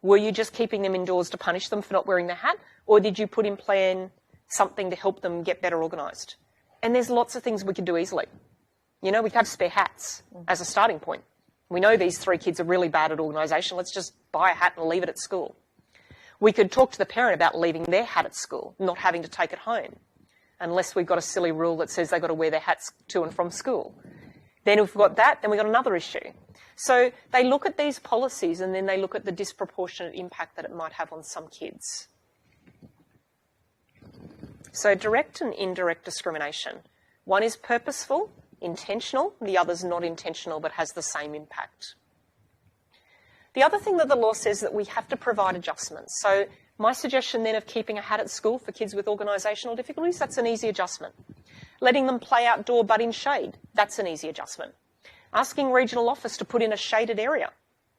Were you just keeping them indoors to punish them for not wearing their hat? Or did you put in plan something to help them get better organised? And there's lots of things we could do easily. You know, we could have spare hats as a starting point. We know these 3 kids are really bad at organisation. Let's just buy a hat and leave it at school. We could talk to the parent about leaving their hat at school, not having to take it home, unless we've got a silly rule that says they've got to wear their hats to and from school. Then if we've got that, then we've got another issue. So they look at these policies and then they look at the disproportionate impact that it might have on some kids. So direct and indirect discrimination. One is purposeful, intentional, the other's not intentional but has the same impact. The other thing that the law says is that we have to provide adjustments. So my suggestion then of keeping a hat at school for kids with organisational difficulties, that's an easy adjustment. Letting them play outdoor but in shade, that's an easy adjustment. Asking regional office to put in a shaded area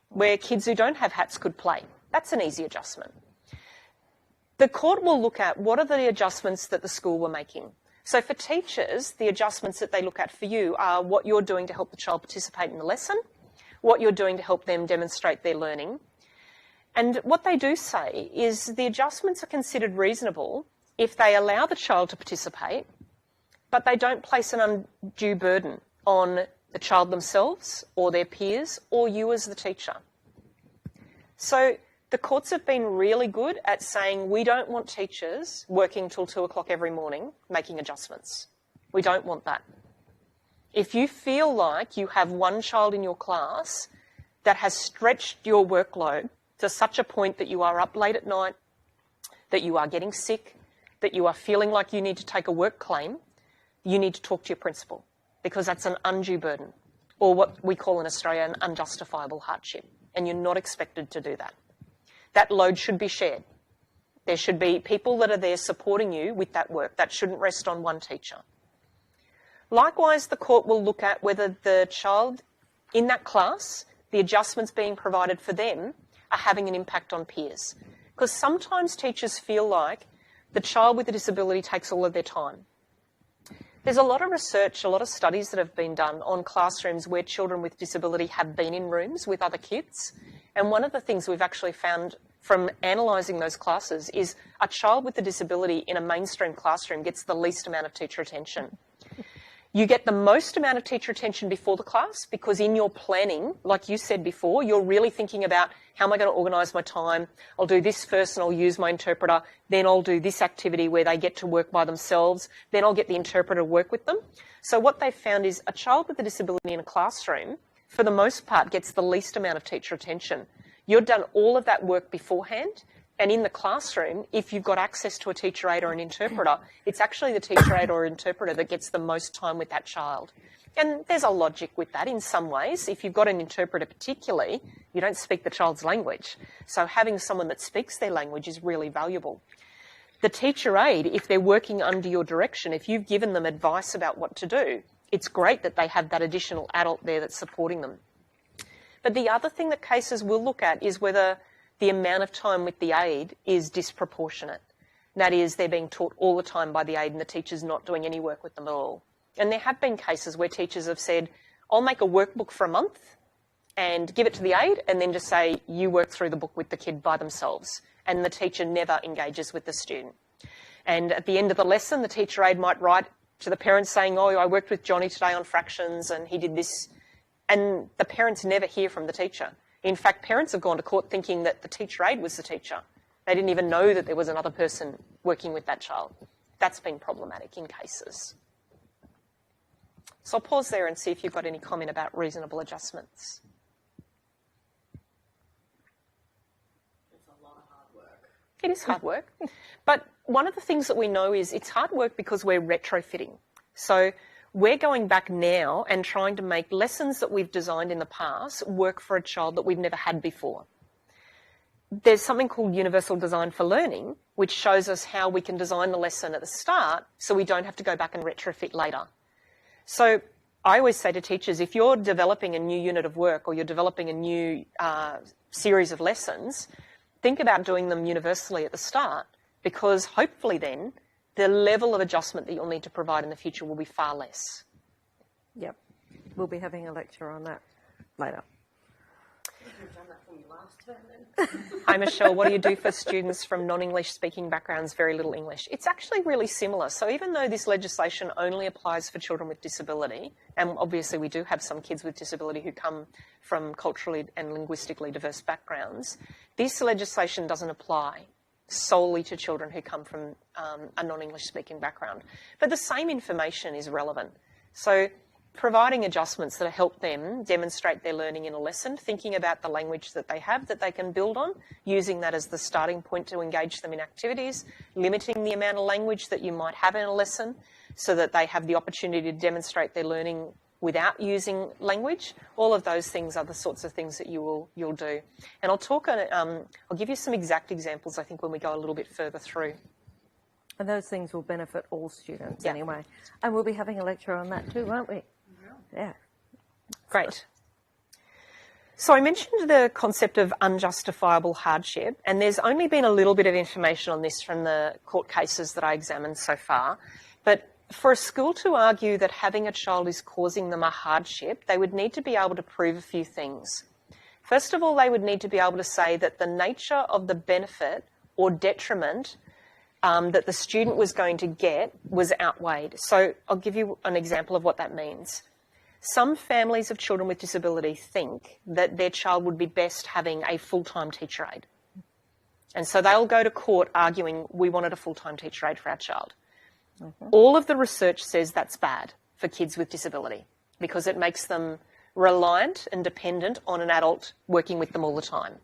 where kids who don't have hats could play, that's an easy adjustment. The court will look at what are the adjustments that the school were making. So for teachers, the adjustments that they look at for you are what you're doing to help the child participate in the lesson, what you're doing to help them demonstrate their learning. And what they do say is the adjustments are considered reasonable if they allow the child to participate, but they don't place an undue burden on the child themselves or their peers or you as the teacher. So the courts have been really good at saying we don't want teachers working till 2 o'clock every morning making adjustments. We don't want that. If you feel like you have one child in your class that has stretched your workload to such a point that you are up late at night, that you are getting sick, that you are feeling like you need to take a work claim, you need to talk to your principal because that's an undue burden or what we call in Australia an unjustifiable hardship, and you're not expected to do that. That load should be shared. There should be people that are there supporting you with that work. That shouldn't rest on one teacher. Likewise, the court will look at whether the child in that class, the adjustments being provided for them, are having an impact on peers. Because sometimes teachers feel like the child with a disability takes all of their time. There's a lot of research, a lot of studies that have been done on classrooms where children with disability have been in rooms with other kids. And one of the things we've actually found from analysing those classes is a child with a disability in a mainstream classroom gets the least amount of teacher attention. You get the most amount of teacher attention before the class because in your planning, like you said before, you're really thinking about how am I going to organise my time? I'll do this first and I'll use my interpreter. Then I'll do this activity where they get to work by themselves. Then I'll get the interpreter to work with them. So what they've found is a child with a disability in a classroom, for the most part, gets the least amount of teacher attention. You've done all of that work beforehand. And in the classroom, if you've got access to a teacher aide or an interpreter, it's actually the teacher aide or interpreter that gets the most time with that child. And there's a logic with that in some ways. If you've got an interpreter particularly, you don't speak the child's language. So having someone that speaks their language is really valuable. The teacher aide, if they're working under your direction, if you've given them advice about what to do, it's great that they have that additional adult there that's supporting them. But the other thing that cases will look at is whether the amount of time with the aide is disproportionate. That is, they're being taught all the time by the aide and the teacher's not doing any work with them at all. And there have been cases where teachers have said, I'll make a workbook for a month and give it to the aide and then just say, you work through the book with the kid by themselves. And the teacher never engages with the student. And at the end of the lesson, the teacher aide might write to the parents saying, oh, I worked with Johnny today on fractions and he did this. And the parents never hear from the teacher. In fact, parents have gone to court thinking that the teacher aide was the teacher. They didn't even know that there was another person working with that child. That's been problematic in cases. So I'll pause there and see if you've got any comment about reasonable adjustments. It's a lot of hard work. It is hard work. But one of the things that we know is it's hard work because we're retrofitting. So we're going back now and trying to make lessons that we've designed in the past work for a child that we've never had before. There's something called Universal Design for Learning, which shows us how we can design the lesson at the start so we don't have to go back and retrofit later. So I always say to teachers, if you're developing a new unit of work or you're developing a new series of lessons, think about doing them universally at the start, because hopefully then the level of adjustment that you'll need to provide in the future will be far less. Yep. We'll be having a lecture on that later. You've done that for me last term then. Hi, Michelle. What do you do for students from non-English speaking backgrounds, very little English? It's actually really similar. So even though this legislation only applies for children with disability, and obviously we do have some kids with disability who come from culturally and linguistically diverse backgrounds, this legislation doesn't apply solely to children who come from a non-English speaking background. But the same information is relevant. So providing adjustments that help them demonstrate their learning in a lesson, thinking about the language that they have that they can build on, using that as the starting point to engage them in activities, limiting the amount of language that you might have in a lesson so that they have the opportunity to demonstrate their learning without using language. All of those things are the sorts of things that you'll do. And I'll give you some exact examples, I think, when we go a little bit further through. And those things will benefit all students Yeah. anyway. And we'll be having a lecture on that too, won't we? Yeah. Great. So I mentioned the concept of unjustifiable hardship, and there's only been a little bit of information on this from the court cases that I examined so far. But for a school to argue that having a child is causing them a hardship, they would need to be able to prove a few things. First of all, they would need to be able to say that the nature of the benefit or detriment that the student was going to get was outweighed. So I'll give you an example of what that means. Some families of children with disability think that their child would be best having a full-time teacher aide. And so they'll go to court arguing, we wanted a full-time teacher aide for our child. Mm-hmm. All of the research says that's bad for kids with disability because it makes them reliant and dependent on an adult working with them all the time.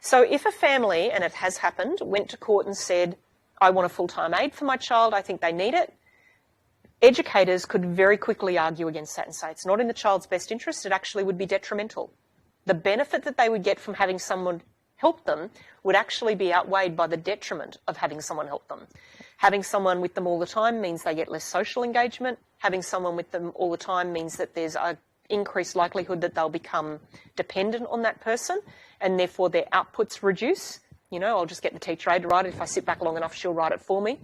So if a family, and it has happened, went to court and said, I want a full-time aide for my child, I think they need it, educators could very quickly argue against that and say it's not in the child's best interest, it actually would be detrimental. The benefit that they would get from having someone help them would actually be outweighed by the detriment of having someone help them. Having someone with them all the time means they get less social engagement. Having someone with them all the time means that there's an increased likelihood that they'll become dependent on that person and therefore their outputs reduce. You know, I'll just get the teacher aide to write it. If I sit back long enough, she'll write it for me.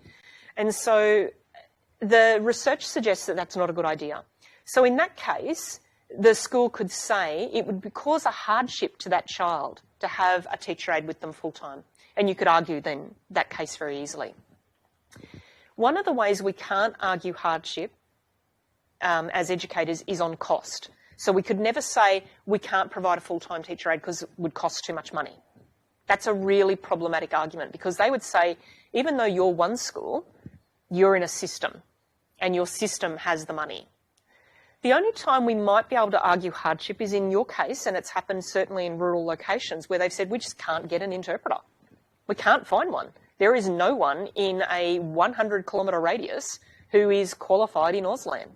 And so the research suggests that that's not a good idea. So in that case, the school could say it would cause a hardship to that child to have a teacher aide with them full-time. And you could argue then that case very easily. One of the ways we can't argue hardship as educators is on cost. So we could never say we can't provide a full-time teacher aide because it would cost too much money. That's a really problematic argument because they would say, even though you're one school, you're in a system and your system has the money. The only time we might be able to argue hardship is in your case, and it's happened certainly in rural locations where they've said, we just can't get an interpreter. We can't find one. There is no one in a 100-kilometre radius who is qualified in Auslan.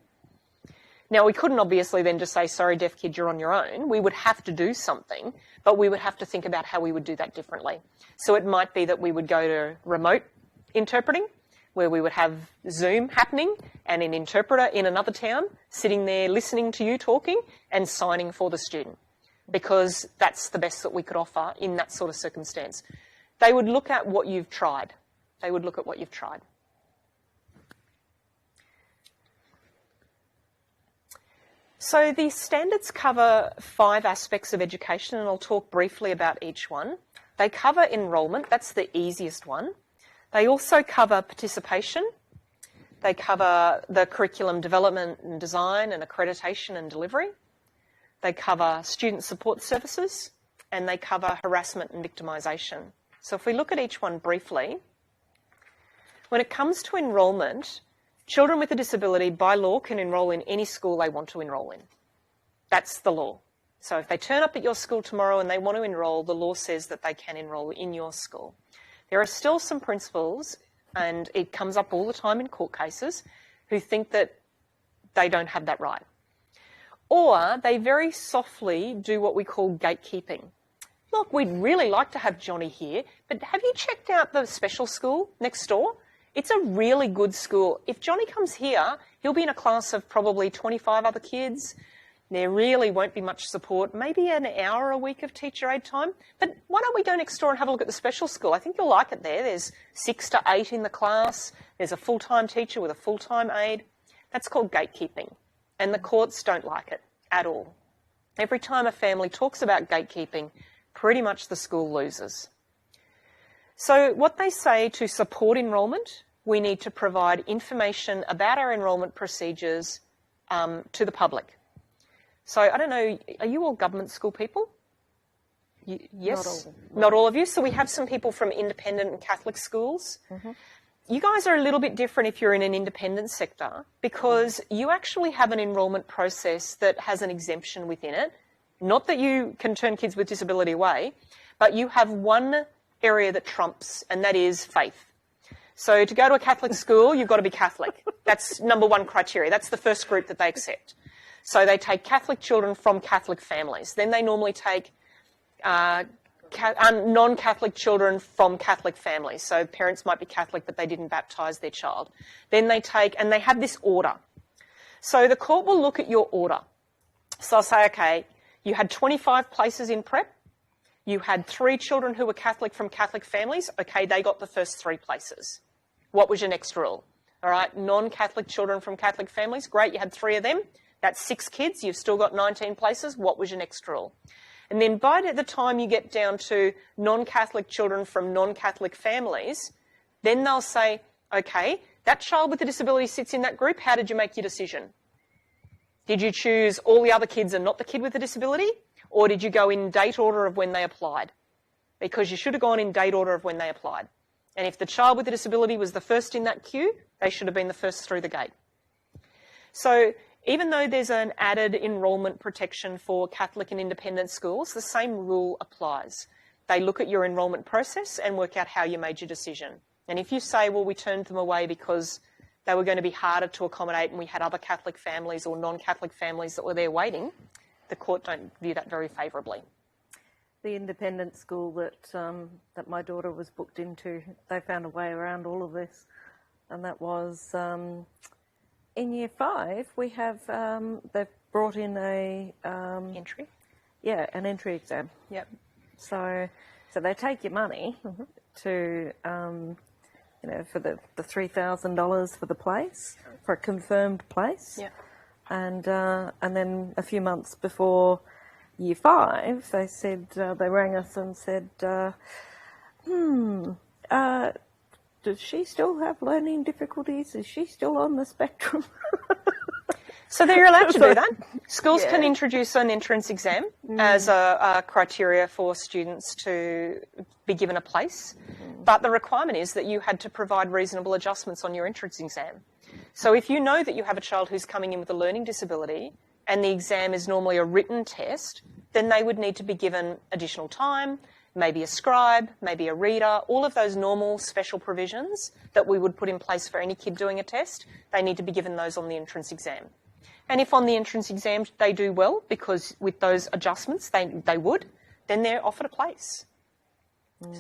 Now, we couldn't obviously then just say, sorry, deaf kid, you're on your own. We would have to do something, but we would have to think about how we would do that differently. So it might be that we would go to remote interpreting. where we would have Zoom happening and an interpreter in another town sitting there listening to you talking and signing for the student, because that's the best that we could offer in that sort of circumstance. They would look at what you've tried. They would look at what you've tried. So the standards cover 5 aspects of education, and I'll talk briefly about each one. They cover enrolment, that's the easiest one. They also cover participation. They cover the curriculum development and design and accreditation and delivery. They cover student support services, and they cover harassment and victimisation. So if we look at each one briefly, when it comes to enrolment, children with a disability by law can enrol in any school they want to enrol in. That's the law. So if they turn up at your school tomorrow and they want to enrol, the law says that they can enrol in your school. There are still some principals, and it comes up all the time in court cases, who think that they don't have that right. Or they very softly do what we call gatekeeping. Look, we'd really like to have Johnny here, but have you checked out the special school next door? It's a really good school. If Johnny comes here, he'll be in a class of probably 25 other kids. There really won't be much support, maybe an hour a week of teacher aid time. But why don't we go next door and have a look at the special school? I think you'll like it there. There's 6 to 8 in the class. There's a full-time teacher with a full-time aide. That's called gatekeeping. And the courts don't like it at all. Every time a family talks about gatekeeping, pretty much the school loses. So what they say to support enrolment, we need to provide information about our enrolment procedures to the public. So I don't know, are you all government school people? Yes? Not all of you. So we have some people from independent and Catholic schools. Mm-hmm. You guys are a little bit different if you're in an independent sector, because you actually have an enrolment process that has an exemption within it. Not that you can turn kids with disability away, but you have one area that trumps, and that is faith. So to go to a Catholic school, you've got to be Catholic. That's number one criteria. That's the first group that they accept. So they take Catholic children from Catholic families. Then they normally take non-Catholic children from Catholic families. So parents might be Catholic, but they didn't baptise their child. Then they take, and they have this order. So the court will look at your order. So I'll say, okay, you had 25 places in prep. You had 3 children who were Catholic from Catholic families. Okay, they got the first 3 places. What was your next rule? All right, non-Catholic children from Catholic families. Great, you had 3 of them. That's 6 kids. You've still got 19 places. What was your next rule? And then by the time you get down to non-Catholic children from non-Catholic families, then they'll say, okay, that child with a disability sits in that group. How did you make your decision? Did you choose all the other kids and not the kid with a disability? Or did you go in date order of when they applied? Because you should have gone in date order of when they applied. And if the child with a disability was the first in that queue, they should have been the first through the gate. So even though there's an added enrolment protection for Catholic and independent schools, the same rule applies. They look at your enrolment process and work out how you made your decision. And if you say, well, we turned them away because they were going to be harder to accommodate and we had other Catholic families or non-Catholic families that were there waiting, the court don't view that very favourably. The independent school that my daughter was booked into, they found a way around all of this, and that was in Year 5 we have they've brought in a Entry? Yeah, an entry exam. Yep. So they take your money to for the $3,000 for the place, for a confirmed place. Yeah. And then a few months before Year 5, they said, they rang us and said, does she still have learning difficulties? Is she still on the spectrum? So they're allowed to do that. Schools can introduce an entrance exam as a criteria for students to be given a place. But the requirement is that you had to provide reasonable adjustments on your entrance exam. So if you know that you have a child who's coming in with a learning disability and the exam is normally a written test, then they would need to be given additional time, maybe a scribe, maybe a reader, all of those normal special provisions that we would put in place for any kid doing a test, they need to be given those on the entrance exam. And if on the entrance exam they do well, because with those adjustments they would, then they're offered a place.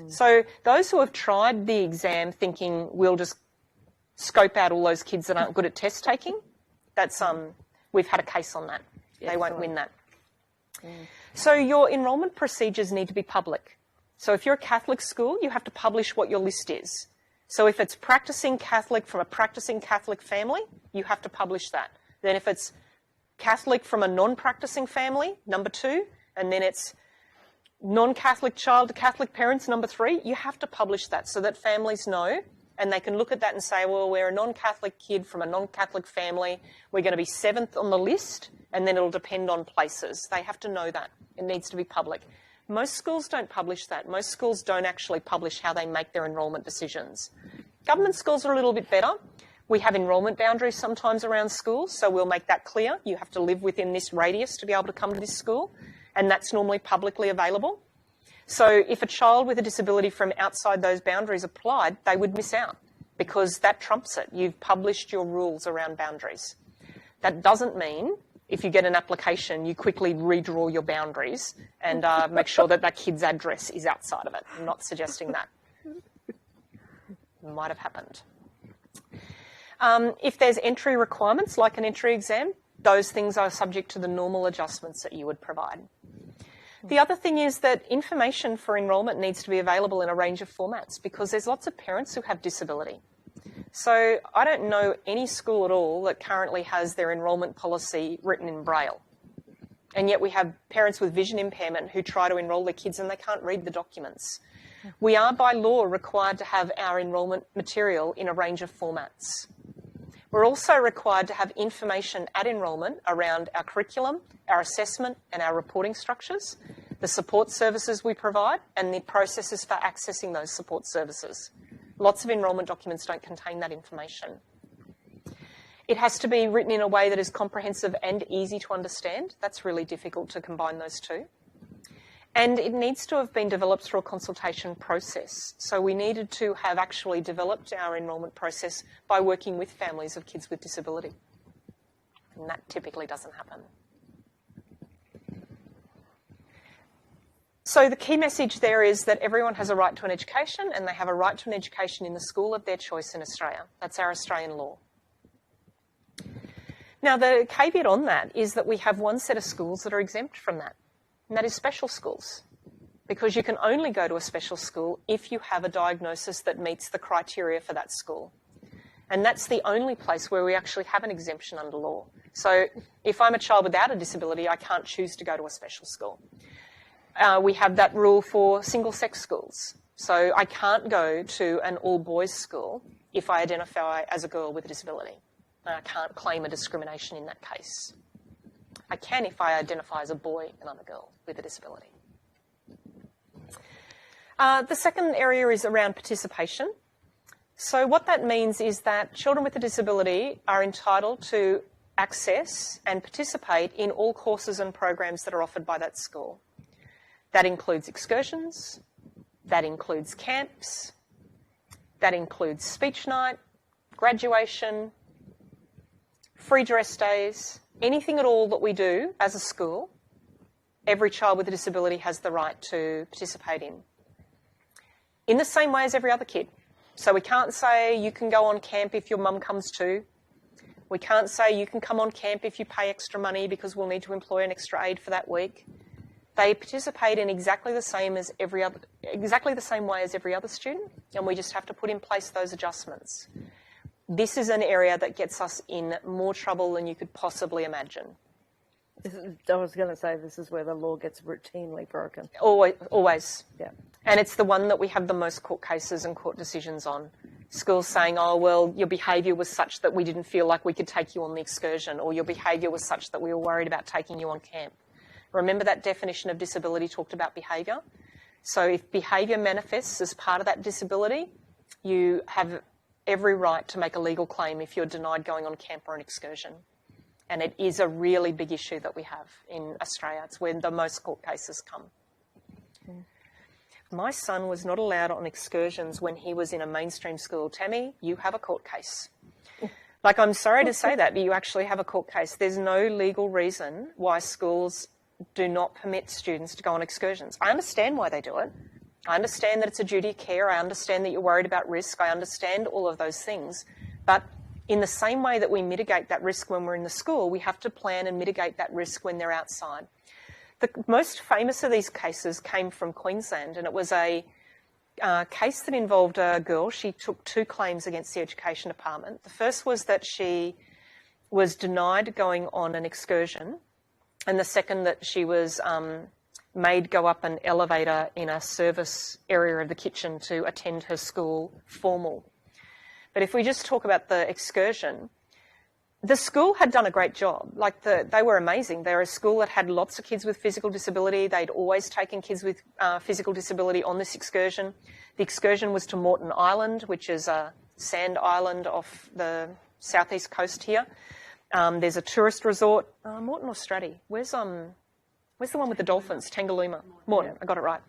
So those who have tried the exam thinking we'll just scope out all those kids that aren't good at test taking. That's we've had a case on that. They won't win that. So your enrolment procedures need to be public. So if you're a Catholic school, you have to publish what your list is. So if it's practicing Catholic from a practicing Catholic family, you have to publish that. Then if it's Catholic from a non-practicing family, number 2, and then it's non-Catholic child to Catholic parents, number 3, you have to publish that so that families know, and they can look at that and say, well, we're a non-Catholic kid from a non-Catholic family, we're going to be 7th on the list, and then it'll depend on places. They have to know that. It needs to be public. Most schools don't publish that. Most schools don't actually publish how they make their enrolment decisions. Government schools are a little bit better. We have enrolment boundaries sometimes around schools, so we'll make that clear. You have to live within this radius to be able to come to this school, and that's normally publicly available. So if a child with a disability from outside those boundaries applied, they would miss out because that trumps it. You've published your rules around boundaries. That doesn't mean if you get an application, you quickly redraw your boundaries and make sure that that kid's address is outside of it. I'm not suggesting that. Might have happened. If there's entry requirements, like an entry exam, those things are subject to the normal adjustments that you would provide. The other thing is that information for enrolment needs to be available in a range of formats because there's lots of parents who have disability. So I don't know any school at all that currently has their enrolment policy written in Braille. And yet we have parents with vision impairment who try to enrol their kids and they can't read the documents. We are by law required to have our enrolment material in a range of formats. We're also required to have information at enrolment around our curriculum, our assessment and our reporting structures, the support services we provide and the processes for accessing those support services. Lots of enrolment documents don't contain that information. It has to be written in a way that is comprehensive and easy to understand. That's really difficult to combine those two. And it needs to have been developed through a consultation process. So we needed to have actually developed our enrolment process by working with families of kids with disability. And that typically doesn't happen. So the key message there is that everyone has a right to an education and they have a right to an education in the school of their choice in Australia. That's our Australian law. Now the caveat on that is that we have one set of schools that are exempt from that, and that is special schools. Because you can only go to a special school if you have a diagnosis that meets the criteria for that school. And that's the only place where we actually have an exemption under law. So if I'm a child without a disability, I can't choose to go to a special school. We have that rule for single-sex schools. So I can't go to an all-boys school if I identify as a girl with a disability. I can't claim a discrimination in that case. I can if I identify as a boy and I'm a girl with a disability. The second area is around participation. So what that means is that children with a disability are entitled to access and participate in all courses and programs that are offered by that school. That includes excursions, that includes camps, that includes speech night, graduation, free dress days, anything at all that we do as a school, every child with a disability has the right to participate in the same way as every other kid. So we can't say you can go on camp if your mum comes too. We can't say you can come on camp if you pay extra money because we'll need to employ an extra aide for that week. They participate in exactly the same way as every other student, and we just have to put in place those adjustments. This is an area that gets us in more trouble than you could possibly imagine. I was going to say this is where the law gets routinely broken. Always. Yeah. And it's the one that we have the most court cases and court decisions on. Schools saying, oh, well, your behaviour was such that we didn't feel like we could take you on the excursion, or your behaviour was such that we were worried about taking you on camp. Remember that definition of disability talked about behaviour? So if behaviour manifests as part of that disability, you have every right to make a legal claim if you're denied going on camp or an excursion. And it is a really big issue that we have in Australia. It's where the most court cases come. My son was not allowed on excursions when he was in a mainstream school. Tammy, you have a court case. Like, I'm sorry to say that, but you actually have a court case. There's no legal reason why schools do not permit students to go on excursions. I understand why they do it. I understand that it's a duty of care. I understand that you're worried about risk. I understand all of those things. But in the same way that we mitigate that risk when we're in the school, we have to plan and mitigate that risk when they're outside. The most famous of these cases came from Queensland, and it was a case that involved a girl. She took 2 claims against the Education Department. The first was that she was denied going on an excursion, and the second that she was made go up an elevator in a service area of the kitchen to attend her school formal. But if we just talk about the excursion, the school had done a great job. Like, they were amazing. They're a school that had lots of kids with physical disability. They'd always taken kids with physical disability on this excursion. The excursion was to Moreton Island, which is a sand island off the southeast coast here. There's a tourist resort, Moreton or Stratty. Where's the one with the dolphins? Tangalooma. Moreton, I got it right.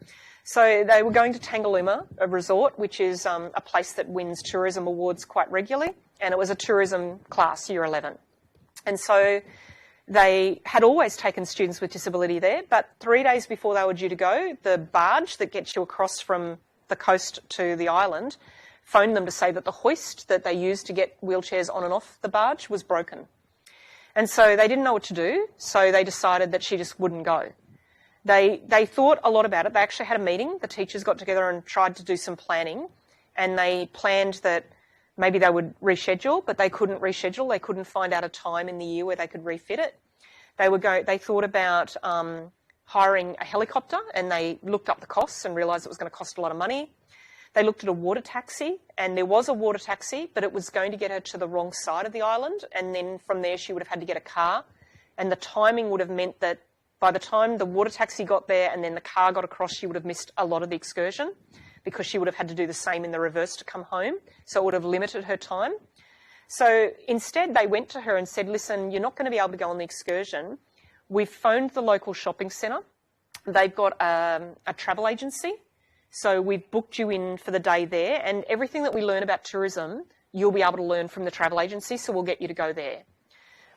So they were going to Tangalooma, a resort, which is a place that wins tourism awards quite regularly, and it was a tourism class, year 11. And so they had always taken students with disability there, but 3 days before they were due to go, the barge that gets you across from the coast to the island phoned them to say that the hoist that they used to get wheelchairs on and off the barge was broken. And so they didn't know what to do, so they decided that she just wouldn't go. They thought a lot about it. They actually had a meeting. The teachers got together and tried to do some planning, and they planned that maybe they would reschedule, but they couldn't reschedule. They couldn't find out a time in the year where they could refit it. They thought about hiring a helicopter, and they looked up the costs and realised it was going to cost a lot of money. They looked at a water taxi, and there was a water taxi, but it was going to get her to the wrong side of the island, and then from there she would have had to get a car, and the timing would have meant that by the time the water taxi got there and then the car got across, she would have missed a lot of the excursion because she would have had to do the same in the reverse to come home. So it would have limited her time. So instead, they went to her and said, listen, you're not going to be able to go on the excursion. We've phoned the local shopping centre. They've got a travel agency. So we've booked you in for the day there, and everything that we learn about tourism, you'll be able to learn from the travel agency, so we'll get you to go there.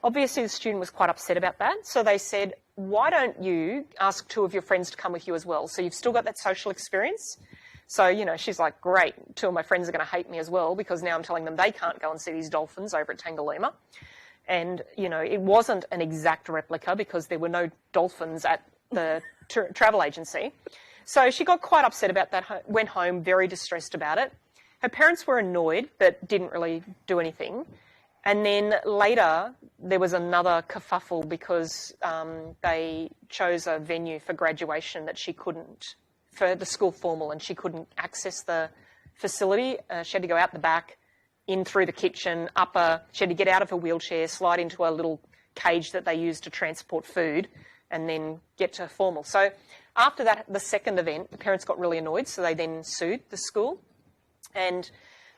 Obviously, the student was quite upset about that, so they said, why don't you ask 2 of your friends to come with you as well? So you've still got that social experience. So, she's like, great, 2 of my friends are going to hate me as well because now I'm telling them they can't go and see these dolphins over at Tangalooma. And, it wasn't an exact replica because there were no dolphins at the travel agency. So she got quite upset about that, went home very distressed about it. Her parents were annoyed but didn't really do anything. And then later, there was another kerfuffle because they chose a venue for graduation that she couldn't, for the school formal, and she couldn't access the facility. She had to go out the back, in through the kitchen, she had to get out of her wheelchair, slide into a little cage that they used to transport food, and then get to formal. So after that, the second event, the parents got really annoyed, so they then sued the school. And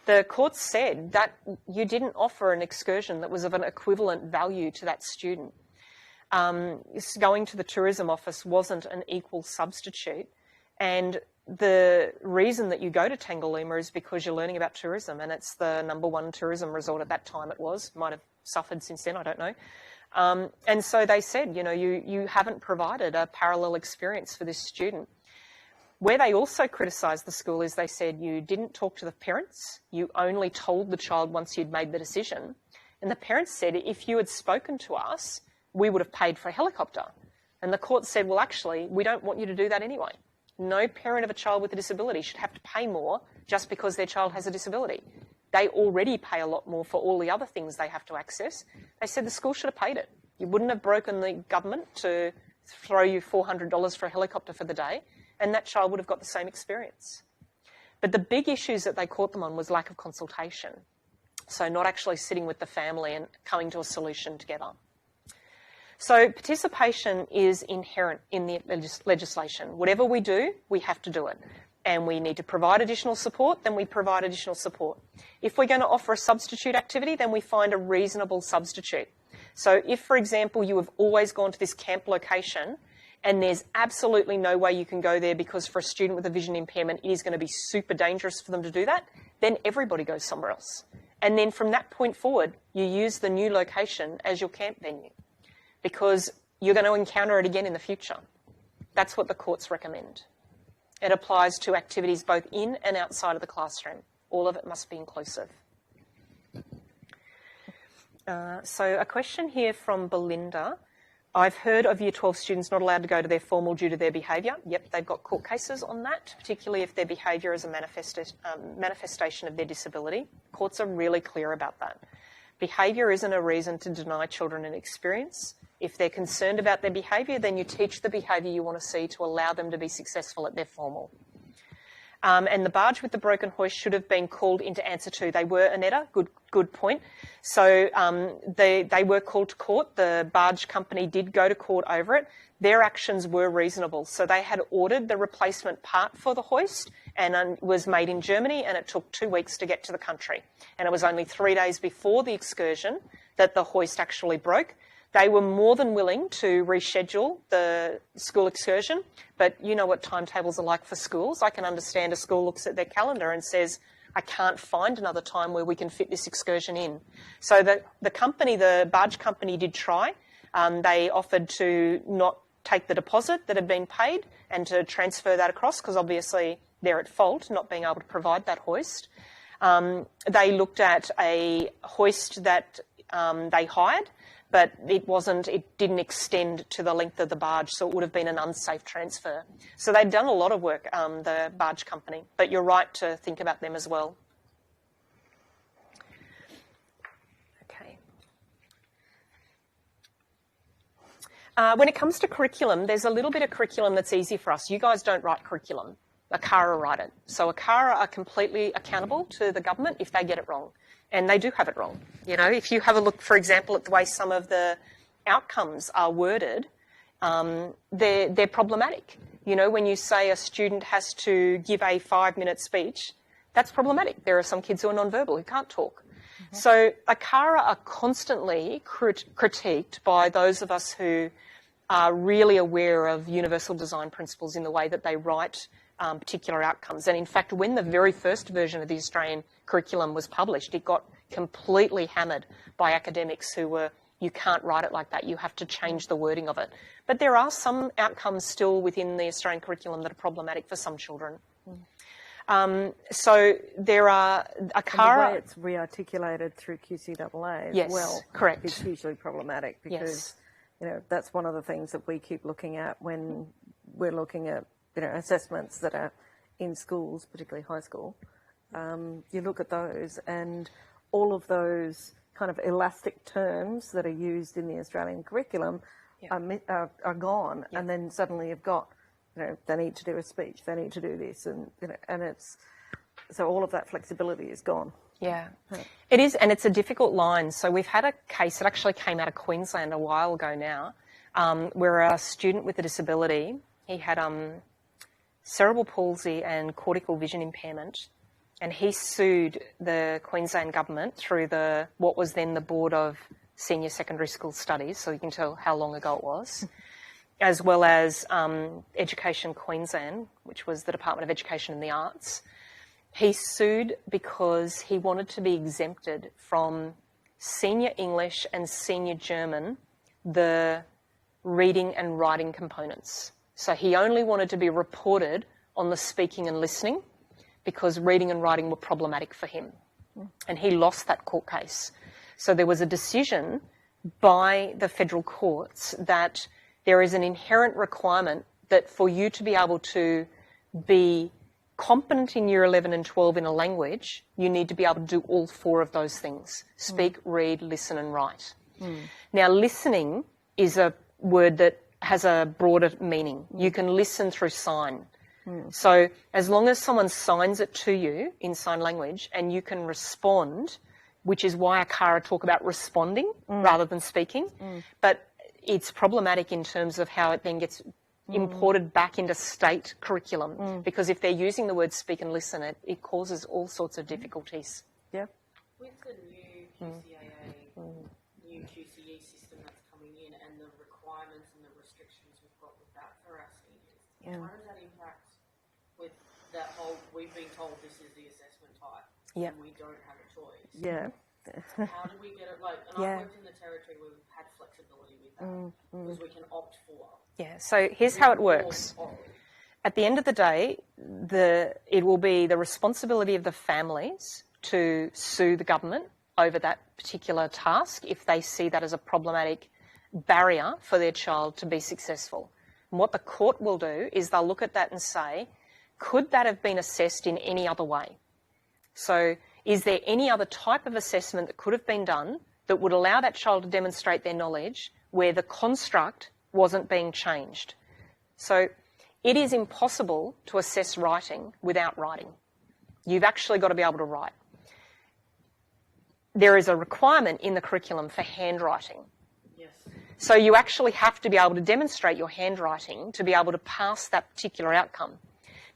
the court said that you didn't offer an excursion that was of an equivalent value to that student. Going to the tourism office wasn't an equal substitute. And the reason that you go to Tangalooma is because you're learning about tourism, and it's the #1 tourism resort at that time it was. Might have suffered since then, I don't know. And so they said, you haven't provided a parallel experience for this student. Where they also criticised the school is they said you didn't talk to the parents, you only told the child once you'd made the decision. And the parents said, if you had spoken to us, we would have paid for a helicopter. And the court said, well, actually, we don't want you to do that anyway. No parent of a child with a disability should have to pay more just because their child has a disability. They already pay a lot more for all the other things they have to access. They said the school should have paid it. You wouldn't have broken the government to throw you $400 for a helicopter for the day, and that child would have got the same experience. But the big issues that they caught them on was lack of consultation. So not actually sitting with the family and coming to a solution together. So participation is inherent in the legislation. Whatever we do, we have to do it. And we need to provide additional support, then we provide additional support. If we're going to offer a substitute activity, then we find a reasonable substitute. So if, for example, you have always gone to this camp location and there's absolutely no way you can go there because for a student with a vision impairment, it is going to be super dangerous for them to do that, then everybody goes somewhere else. And then from that point forward, you use the new location as your camp venue because you're going to encounter it again in the future. That's what the courts recommend. It applies to activities both in and outside of the classroom. All of it must be inclusive. So a question here from Belinda. I've heard of Year 12 students not allowed to go to their formal due to their behaviour. Yep, they've got court cases on that, particularly if their behaviour is a manifestation of their disability. Courts are really clear about that. Behaviour isn't a reason to deny children an experience. If they're concerned about their behaviour, then you teach the behaviour you want to see to allow them to be successful at their formal. And the barge with the broken hoist should have been called into answer to. They were, Anetta, good point. So they were called to court. The barge company did go to court over it. Their actions were reasonable. So they had ordered the replacement part for the hoist and was made in Germany, and it took 2 weeks to get to the country. And it was only 3 days before the excursion that the hoist actually broke. They were more than willing to reschedule the school excursion, but you know what timetables are like for schools. I can understand a school looks at their calendar and says, I can't find another time where we can fit this excursion in. So the barge company did try. They offered to not take the deposit that had been paid and to transfer that across, because obviously they're at fault not being able to provide that hoist. They looked at a hoist that they hired, but it didn't extend to the length of the barge, so it would have been an unsafe transfer. So they'd done a lot of work, the barge company, but you're right to think about them as well. Okay. When it comes to curriculum, there's a little bit of curriculum that's easy for us. You guys don't write curriculum. ACARA write it. So ACARA are completely accountable to the government if they get it wrong. And they do have it wrong. You know, if you have a look, for example, at the way some of the outcomes are worded, they're problematic. You know, when you say a student has to give a 5-minute speech, that's problematic. There are some kids who are nonverbal, who can't talk. Mm-hmm. So ACARA are constantly critiqued by those of us who are really aware of universal design principles in the way that they write particular outcomes. And in fact, when the very first version of the Australian curriculum was published, it got completely hammered by academics who were, you can't write it like that, you have to change the wording of it. But there are some outcomes still within the Australian curriculum that are problematic for some children. So there are ACARA... And the way it's re-articulated through QCAA as well, correct. It's hugely problematic because, you know, that's one of the things that we keep looking at when we're looking at, you know, assessments that are in schools, particularly high school. You look at those and all of those kind of elastic terms that are used in the Australian curriculum are gone. And then suddenly you've got, you know, they need to do a speech, they need to do this, and, you know, and it's, so all of that flexibility is gone. Yeah, it is, and it's a difficult line. So we've had a case that actually came out of Queensland a while ago now, where a student with a disability, he had cerebral palsy and cortical vision impairment, and he sued the Queensland government through what was then the Board of Senior Secondary School Studies, so you can tell how long ago it was, as well as Education Queensland, which was the Department of Education and the Arts. He sued because he wanted to be exempted from senior English and senior German, the reading and writing components. So he only wanted to be reported on the speaking and listening because reading and writing were problematic for him. And he lost that court case. So there was a decision by the federal courts that there is an inherent requirement that for you to be able to be competent in year 11 and 12 in a language, you need to be able to do all 4 of those things: speak, read, listen and write. Now, listening is a word that has a broader meaning. You can listen through sign. So as long as someone signs it to you in sign language and you can respond, which is why ACARA talk about responding rather than speaking, but it's problematic in terms of how it then gets imported back into state curriculum, because if they're using the word speak and listen, it causes all sorts of difficulties. Yeah. With the new QCAA, new QCE system that's coming in and the requirements and the restrictions we've got with that for our seniors, how does that impact with that whole, we've been told this is the assessment type and we don't have a choice? Yeah. How do we get it, like, and I've worked in the territory where we've had flexibility with that because we can opt for. Yeah, so here's how it works. At the end of the day, it will be the responsibility of the families to sue the government over that particular task if they see that as a problematic barrier for their child to be successful. And what the court will do is they'll look at that and say, could that have been assessed in any other way? So is there any other type of assessment that could have been done that would allow that child to demonstrate their knowledge where the construct wasn't being changed? So it is impossible to assess writing without writing. You've actually got to be able to write. There is a requirement in the curriculum for handwriting. Yes. So you actually have to be able to demonstrate your handwriting to be able to pass that particular outcome.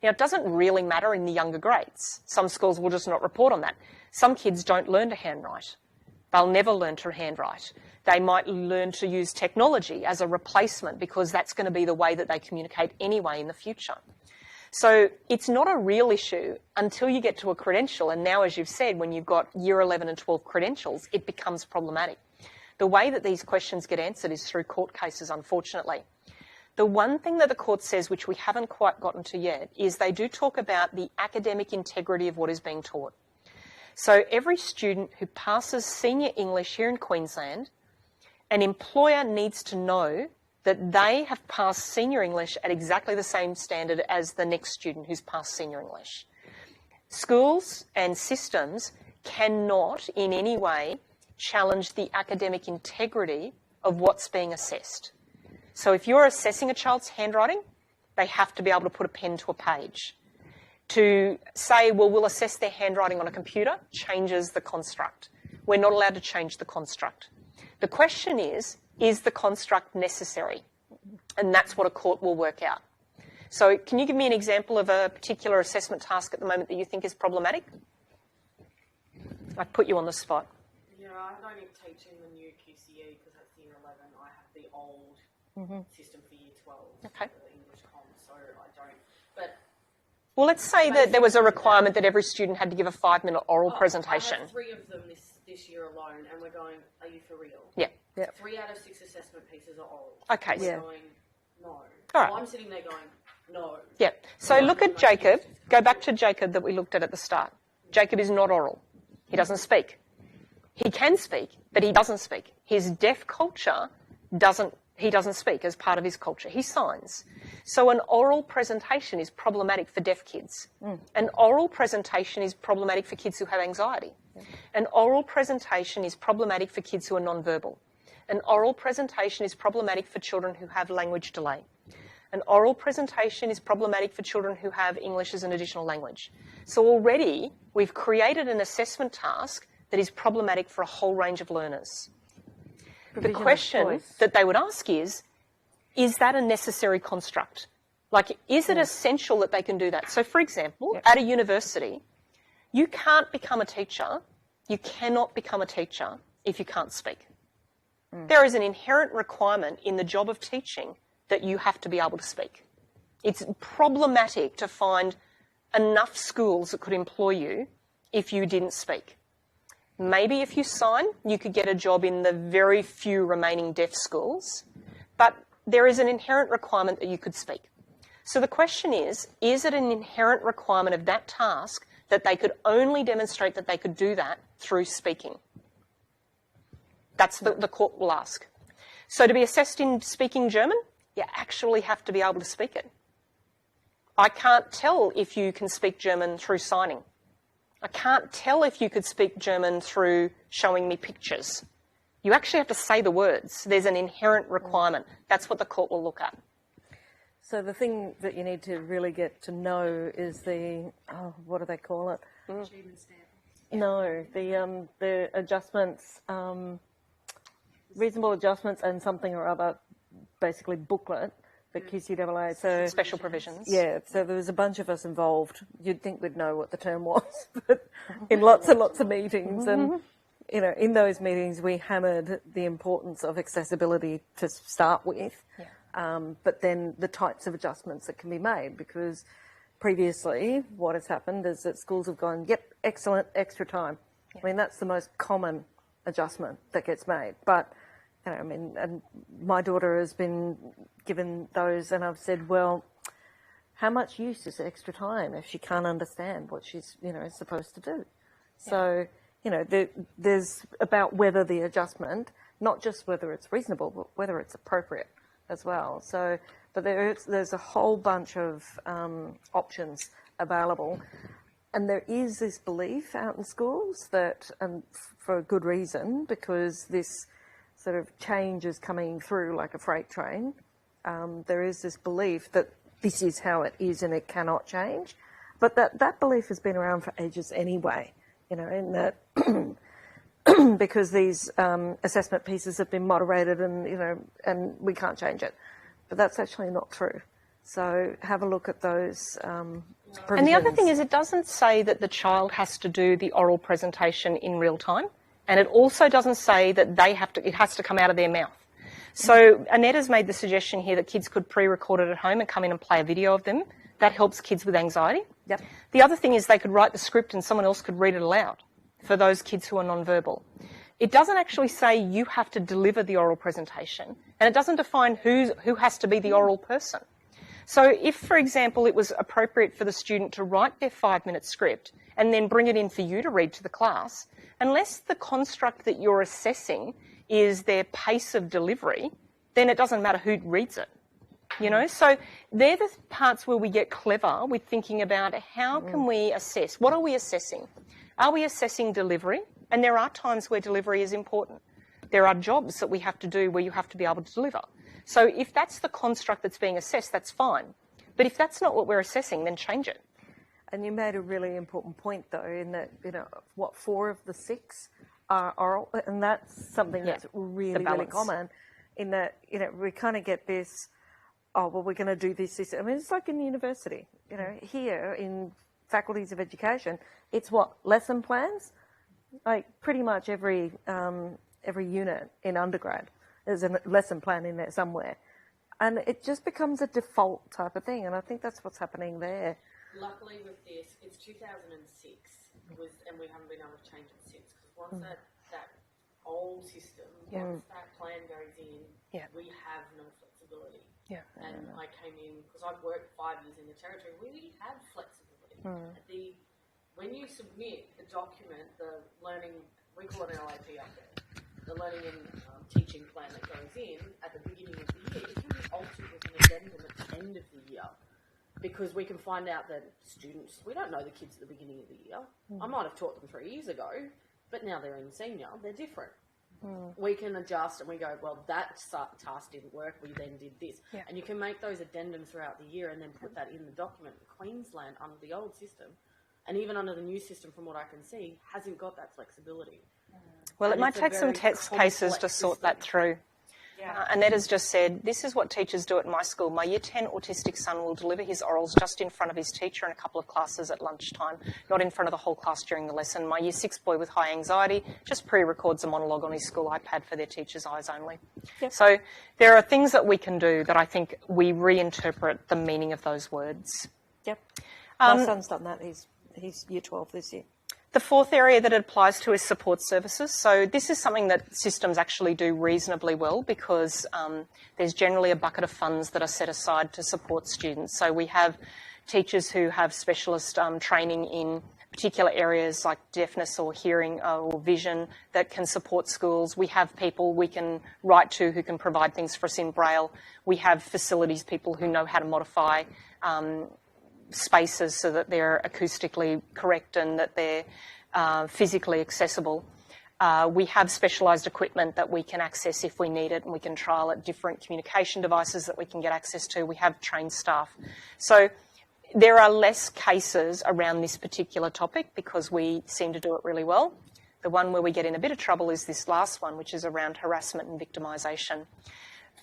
Now, it doesn't really matter in the younger grades. Some schools will just not report on that. Some kids don't learn to handwrite. They'll never learn to handwrite. They might learn to use technology as a replacement because that's going to be the way that they communicate anyway in the future. So it's not a real issue until you get to a credential. And now, as you've said, when you've got year 11 and 12 credentials, it becomes problematic. The way that these questions get answered is through court cases, unfortunately. The one thing that the court says, which we haven't quite gotten to yet, is they do talk about the academic integrity of what is being taught. So every student who passes senior English here in Queensland, an employer needs to know that they have passed senior English at exactly the same standard as the next student who's passed senior English. Schools and systems cannot in any way challenge the academic integrity of what's being assessed. So if you're assessing a child's handwriting, they have to be able to put a pen to a page. To say, well, we'll assess their handwriting on a computer changes the construct. We're not allowed to change the construct. The question is the construct necessary? And that's what a court will work out. So can you give me an example of a particular assessment task at the moment that you think is problematic? I put you on the spot. Yeah, I'm only teaching the new QCE because that's year 11. I have the old system for year 12, Okay. the English comm, so I don't. But Well, let's say that there was a requirement that every student had to give a 5-minute oral presentation. I have 3 of them this year alone, and we're going, are you for real? Yeah. 3 out of 6 assessment pieces are oral. Okay. We're going, no. All right. So I'm sitting there going, no. Yeah. So look at Jacob. Go back to Jacob that we looked at the start. Jacob is not oral. He doesn't speak. He can speak, but he doesn't speak. His deaf culture he doesn't speak as part of his culture. He signs. So an oral presentation is problematic for deaf kids. An oral presentation is problematic for kids who have anxiety. An oral presentation is problematic for kids who are non-verbal. An oral presentation is problematic for children who have language delay. An oral presentation is problematic for children who have English as an additional language. So already we've created an assessment task that is problematic for a whole range of learners. The question that they would ask is that a necessary construct? Like, is it essential that they can do that? So, for example, at a university, you can't become a teacher, you cannot become a teacher if you can't speak. There is an inherent requirement in the job of teaching that you have to be able to speak. It's problematic to find enough schools that could employ you if you didn't speak. Maybe if you sign, you could get a job in the very few remaining deaf schools, but there is an inherent requirement that you could speak. So the question is it an inherent requirement of that task that they could only demonstrate that they could do that through speaking? That's the court will ask. So to be assessed in speaking German, you actually have to be able to speak it. I can't tell if you can speak German through signing. I can't tell if you could speak German through showing me pictures. You actually have to say the words. There's an inherent requirement. That's what the court will look at. So the thing that you need to really get to know is what do they call it? Achievement standard. No, the adjustments, reasonable adjustments and something or other, basically booklet that QCAA. So Special provisions. yeah, so there was a bunch of us involved. You'd think we'd know what the term was, but in lots and lots of meetings and, you know, in those meetings we hammered the importance of accessibility to start with, but then the types of adjustments that can be made, because previously what has happened is that schools have gone, yep, excellent, extra time. I mean, that's the most common adjustment that gets made. But, you know, I mean, and my daughter has been given those, and I've said, well, how much use is extra time if she can't understand what she's, you know, supposed to do? So there's about whether the adjustment, not just whether it's reasonable, but whether it's appropriate as well. So, but there's a whole bunch of options available. And there is this belief out in schools that, and for a good reason, because this sort of change is coming through like a freight train. There is this belief that this is how it is and it cannot change. But that belief has been around for ages anyway, in that because these assessment pieces have been moderated and we can't change it. But that's actually not true. So have a look at those provisions. And the other thing is it doesn't say that the child has to do the oral presentation in real time. And it also doesn't say that it has to come out of their mouth. So Annette has made the suggestion here that kids could pre-record it at home and come in and play a video of them. That helps kids with anxiety. Yep. The other thing is they could write the script and someone else could read it aloud for those kids who are non-verbal. It doesn't actually say you have to deliver the oral presentation, and it doesn't define who has to be the oral person. So if, for example, it was appropriate for the student to write their 5-minute script and then bring it in for you to read to the class, unless the construct that you're assessing is their pace of delivery, then it doesn't matter who reads it. So they're the parts where we get clever with thinking about how can we assess. What are we assessing? Are we assessing delivery? And there are times where delivery is important. There are jobs that we have to do where you have to be able to deliver. So if that's the construct that's being assessed, that's fine. But if that's not what we're assessing, then change it. And you made a really important point, though, in that, 4 of the 6 are oral, and that's something that's really, really common, in that, we kind of get this, oh, well, we're going to do this. I mean, it's like in university, here in faculties of education, it's lesson plans? Like pretty much every unit in undergrad, there's a lesson plan in there somewhere. And it just becomes a default type of thing, and I think that's what's happening there. Luckily with this, it's 2006, and we haven't been able to change it since, because once that old system, once that plan goes in, we have no flexibility. Yeah. And I came in, because I've worked 5 years in the territory, we have flexibility. When you submit the document, the learning, we call it an LAP up there, the learning and teaching plan that goes in at the beginning of the year, it can be altered with an addendum at the end of the year, because we can find out that students, we don't know the kids at the beginning of the year. I might have taught them 3 years ago, but now they're in senior, they're different. We can adjust and we go, well, that task didn't work, we then did this. Yeah. And you can make those addendums throughout the year and then put that in the document. Queensland, under the old system, and even under the new system, from what I can see, hasn't got that flexibility. Well, it might take some test cases to sort that through. Yeah. Annette has just said, this is what teachers do at my school. My Year 10 autistic son will deliver his orals just in front of his teacher in a couple of classes at lunchtime, not in front of the whole class during the lesson. My Year 6 boy with high anxiety just pre-records a monologue on his school iPad for their teacher's eyes only. Yep. So there are things that we can do that I think we reinterpret the meaning of those words. Yep. My son's done that. He's Year 12 this year. The 4th area that it applies to is support services. So this is something that systems actually do reasonably well, because there's generally a bucket of funds that are set aside to support students. So we have teachers who have specialist training in particular areas like deafness or hearing or vision that can support schools. We have people we can write to who can provide things for us in Braille. We have facilities people who know how to modify spaces so that they're acoustically correct and that they're physically accessible. We have specialised equipment that we can access if we need it, and we can trial at different communication devices that we can get access to. We have trained staff. So there are less cases around this particular topic because we seem to do it really well. The one where we get in a bit of trouble is this last one, which is around harassment and victimisation.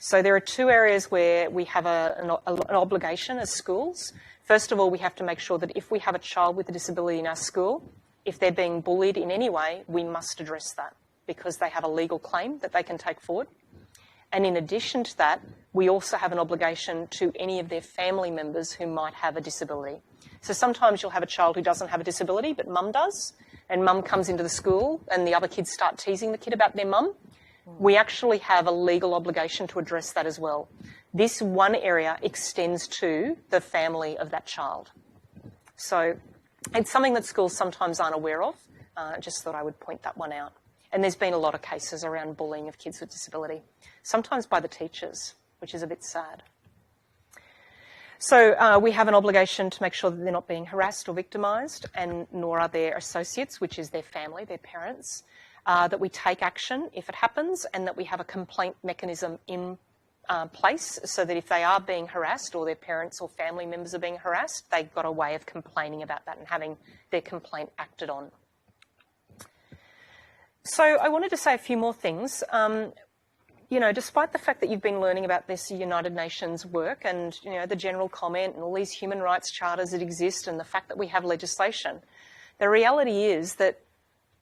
So there are 2 areas where we have an obligation as schools. First of all, we have to make sure that if we have a child with a disability in our school, if they're being bullied in any way, we must address that because they have a legal claim that they can take forward. And in addition to that, we also have an obligation to any of their family members who might have a disability. So sometimes you'll have a child who doesn't have a disability, but mum does, and mum comes into the school and the other kids start teasing the kid about their mum. We actually have a legal obligation to address that as well. This one area extends to the family of that child. So it's something that schools sometimes aren't aware of. Just thought I would point that one out. And there's been a lot of cases around bullying of kids with disability, sometimes by the teachers, which is a bit sad. So we have an obligation to make sure that they're not being harassed or victimised, and nor are their associates, which is their family, their parents, that we take action if it happens, and that we have a complaint mechanism in place so that if they are being harassed or their parents or family members are being harassed, they've got a way of complaining about that and having their complaint acted on. So I wanted to say a few more things. You know, despite the fact that you've been learning about this United Nations work and, you know, the general comment and all these human rights charters that exist and the fact that we have legislation, the reality is that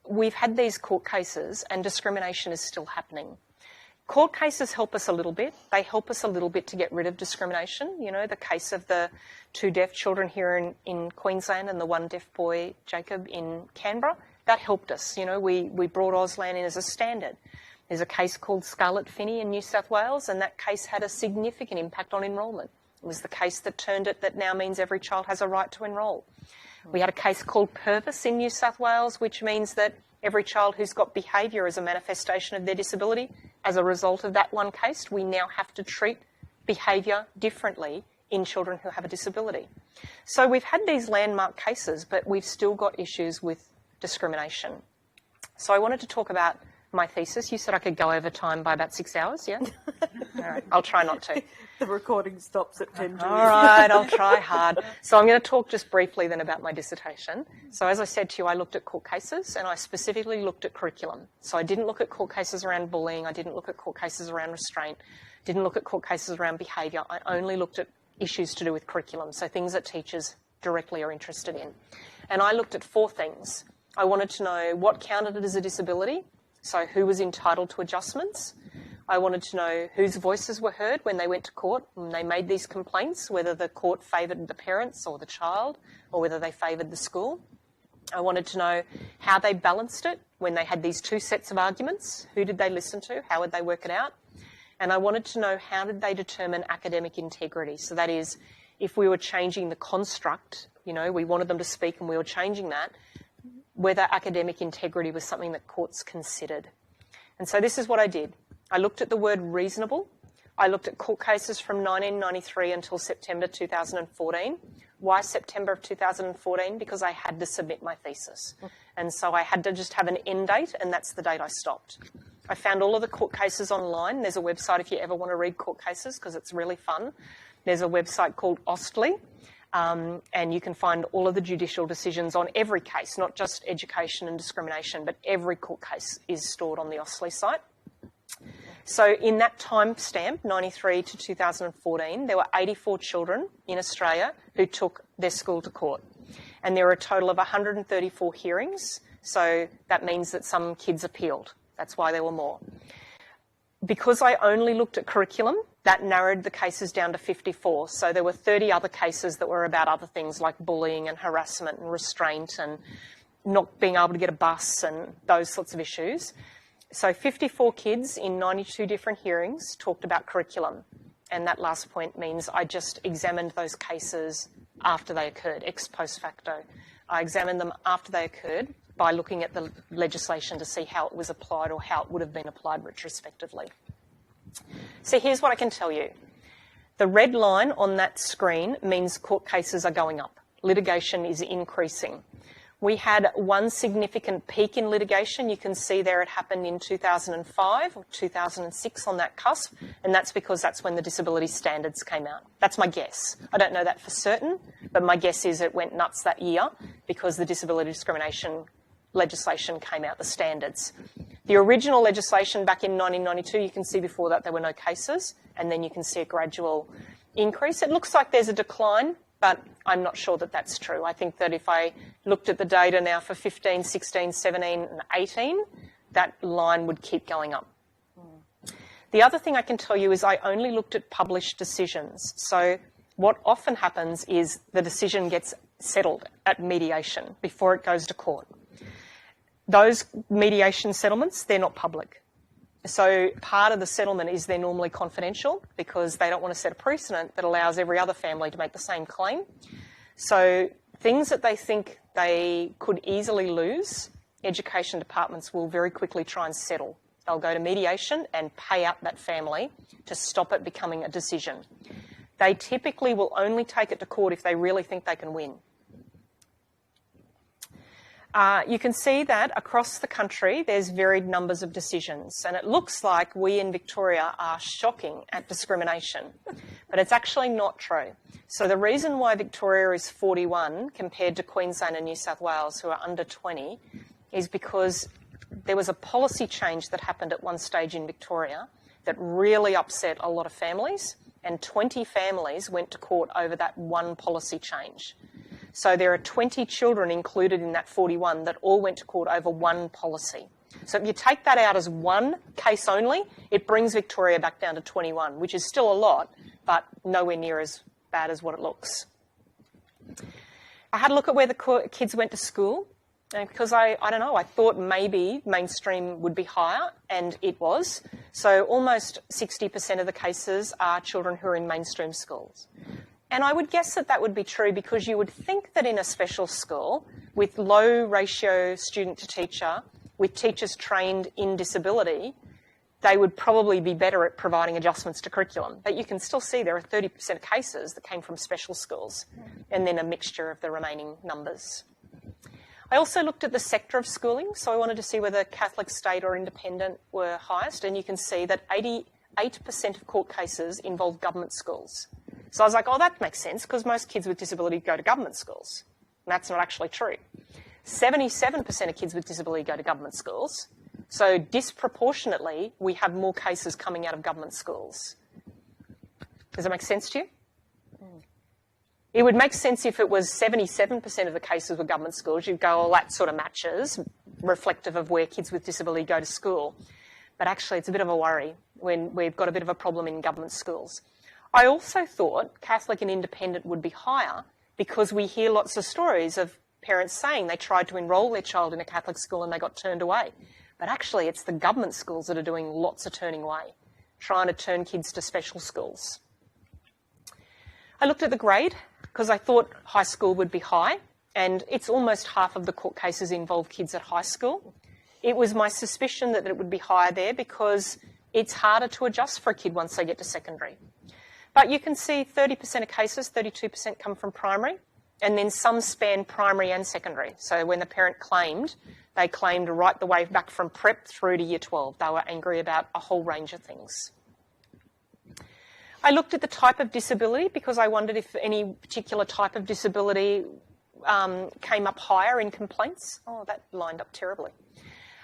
we've had these court cases and discrimination is still happening. Court cases help us a little bit. They help us a little bit to get rid of discrimination. You know, the case of the 2 deaf children here in Queensland and the 1 deaf boy, Jacob, in Canberra, that helped us. You know, we brought Auslan in as a standard. There's a case called Scarlett Finney in New South Wales, and that case had a significant impact on enrolment. It was the case that turned it that now means every child has a right to enrol. We had a case called Purvis in New South Wales, which means that every child who's got behaviour as a manifestation of their disability, as a result of that one case, we now have to treat behaviour differently in children who have a disability. So we've had these landmark cases, but we've still got issues with discrimination. So I wanted to talk about my thesis. You said I could go over time by about 6 hours, yeah? All right, I'll try not to. The recording stops at 10 All right, I'll try hard. So I'm going to talk just briefly then about my dissertation. So as I said to you, I looked at court cases and I specifically looked at curriculum. So I didn't look at court cases around bullying. I didn't look at court cases around restraint. Didn't look at court cases around behaviour. I only looked at issues to do with curriculum, so things that teachers directly are interested in. And I looked at 4 things. I wanted to know what counted as a disability, so who was entitled to adjustments. I wanted to know whose voices were heard when they went to court and they made these complaints, whether the court favoured the parents or the child or whether they favoured the school. I wanted to know how they balanced it when they had these 2 sets of arguments. Who did they listen to? How would they work it out? And I wanted to know how did they determine academic integrity. So that is, if we were changing the construct, you know, we wanted them to speak and we were changing that, whether academic integrity was something that courts considered. And so this is what I did. I looked at the word reasonable. I looked at court cases from 1993 until September 2014. Why September of 2014? Because I had to submit my thesis. And so I had to just have an end date, and that's the date I stopped. I found all of the court cases online. There's a website if you ever want to read court cases because it's really fun. There's a website called Ostly. And you can find all of the judicial decisions on every case, not just education and discrimination, but every court case is stored on the Ostly site. So in that time stamp, 93 to 2014, there were 84 children in Australia who took their school to court. And there were a total of 134 hearings. So that means that some kids appealed. That's why there were more. Because I only looked at curriculum, that narrowed the cases down to 54. So there were 30 other cases that were about other things like bullying and harassment and restraint and not being able to get a bus and those sorts of issues. So 54 kids in 92 different hearings talked about curriculum. And that last point means I just examined those cases after they occurred, ex post facto. I examined them after they occurred by looking at the legislation to see how it was applied or how it would have been applied retrospectively. So here's what I can tell you. The red line on that screen means court cases are going up. Litigation is increasing. We had one significant peak in litigation. You can see there it happened in 2005 or 2006 on that cusp, and that's because that's when the disability standards came out. That's my guess. I don't know that for certain, but my guess is it went nuts that year because the disability discrimination legislation came out, the standards. The original legislation back in 1992, you can see before that there were no cases, and then you can see a gradual increase. It looks like there's a decline, but I'm not sure that that's true. I think that if I looked at the data now for 15, 16, 17 and 18, that line would keep going up. The other thing I can tell you is I only looked at published decisions. So what often happens is the decision gets settled at mediation before it goes to court. Those mediation settlements, they're not public. So part of the settlement is they're normally confidential because they don't want to set a precedent that allows every other family to make the same claim. So things that they think they could easily lose, education departments will very quickly try and settle. They'll go to mediation and pay out that family to stop it becoming a decision. They typically will only take it to court if they really think they can win. You can see that across the country there's varied numbers of decisions, and it looks like we in Victoria are shocking at discrimination, but it's actually not true. So the reason why Victoria is 41 compared to Queensland and New South Wales, who are under 20, is because there was a policy change that happened at one stage in Victoria that really upset a lot of families, and 20 families went to court over that one policy change. So there are 20 children included in that 41 that all went to court over one policy. So if you take that out as one case only, it brings Victoria back down to 21, which is still a lot, but nowhere near as bad as what it looks. I had a look at where the kids went to school, and because I don't know, I thought maybe mainstream would be higher, and it was. So almost 60% of the cases are children who are in mainstream schools. And I would guess that that would be true because you would think that in a special school with low ratio student to teacher, with teachers trained in disability, they would probably be better at providing adjustments to curriculum. But you can still see there are 30% of cases that came from special schools, and then a mixture of the remaining numbers. I also looked at the sector of schooling, so I wanted to see whether Catholic, state or independent were highest, and you can see that 88% of court cases involve government schools. So I was like, oh, that makes sense, because most kids with disability go to government schools. And that's not actually true. 77% of kids with disability go to government schools. So disproportionately, we have more cases coming out of government schools. Does that make sense to you? It would make sense if it was 77% of the cases were government schools. You'd go, well, that sort of matches, reflective of where kids with disability go to school. But actually, it's a bit of a worry when we've got a bit of a problem in government schools. I also thought Catholic and independent would be higher because we hear lots of stories of parents saying they tried to enrol their child in a Catholic school and they got turned away. But actually, it's the government schools that are doing lots of turning away, trying to turn kids to special schools. I looked at the grade because I thought high school would be high, and it's almost half of the court cases involve kids at high school. It was my suspicion that it would be higher there because it's harder to adjust for a kid once they get to secondary. But you can see 30% of cases, 32% come from primary, and then some span primary and secondary. So when the parent claimed, they claimed right the way back from prep through to year 12. They were angry about a whole range of things. I looked at the type of disability because I wondered if any particular type of disability came up higher in complaints. Oh, that lined up terribly.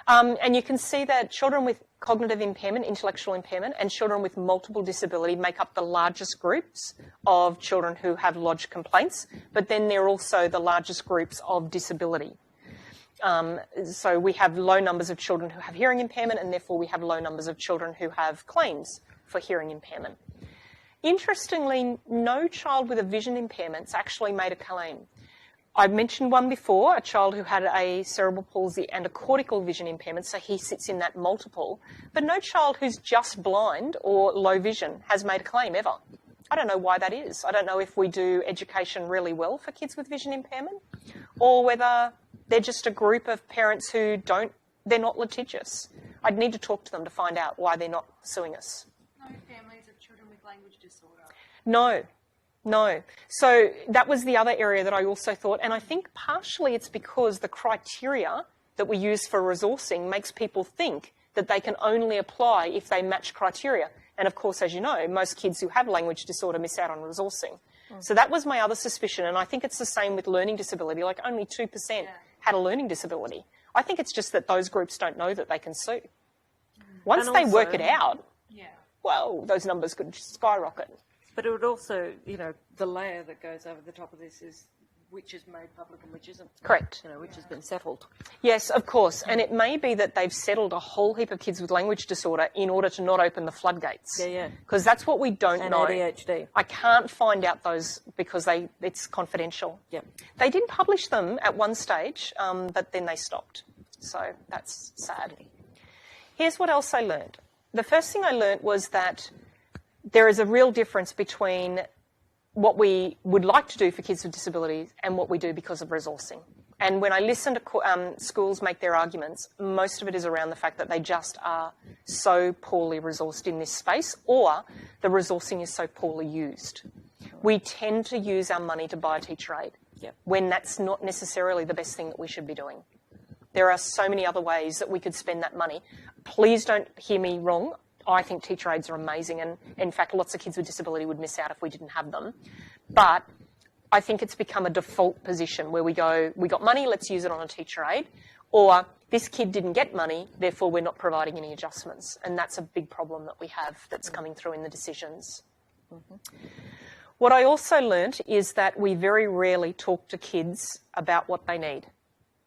And you can see that children with cognitive impairment, intellectual impairment, and children with multiple disability make up the largest groups of children who have lodged complaints, but then they're also the largest groups of disability. So we have low numbers of children who have hearing impairment, and therefore we have low numbers of children who have claims for hearing impairment. Interestingly, no child with a vision impairment's actually made a claim. I mentioned one before, a child who had a cerebral palsy and a cortical vision impairment, so he sits in that multiple, but no child who's just blind or low vision has made a claim ever. I don't know why that is. I don't know if we do education really well for kids with vision impairment, or whether they're just a group of parents who they're not litigious. I'd need to talk to them to find out why they're not suing us. No families of children with language disorder. No. So that was the other area that I also thought, and I think partially it's because the criteria that we use for resourcing makes people think that they can only apply if they match criteria. And of course, as you know, most kids who have language disorder miss out on resourcing. So that was my other suspicion, and I think it's the same with learning disability. Like only 2% had a learning disability. I think it's just that those groups don't know that they can sue. Once they work it out, well, those numbers could skyrocket. But it would also, the layer that goes over the top of this is which is made public and which isn't. Correct. Which has been settled. Yes, of course. And it may be that they've settled a whole heap of kids with language disorder in order to not open the floodgates. Yeah. Because that's what we don't know. And ADHD. I can't find out those because it's confidential. Yeah. They did publish them at one stage, but then they stopped. So that's sad. Here's what else I learned. The first thing I learned was that there is a real difference between what we would like to do for kids with disabilities and what we do because of resourcing. And when I listen to schools make their arguments, most of it is around the fact that they just are so poorly resourced in this space, or the resourcing is so poorly used. We tend to use our money to buy a teacher aide when that's not necessarily the best thing that we should be doing. There are so many other ways that we could spend that money. Please don't hear me wrong. I think teacher aides are amazing, and in fact, lots of kids with disability would miss out if we didn't have them. But I think it's become a default position where we go, we got money, let's use it on a teacher aide, or this kid didn't get money, therefore we're not providing any adjustments. And that's a big problem that we have that's coming through in the decisions. What I also learnt is that we very rarely talk to kids about what they need.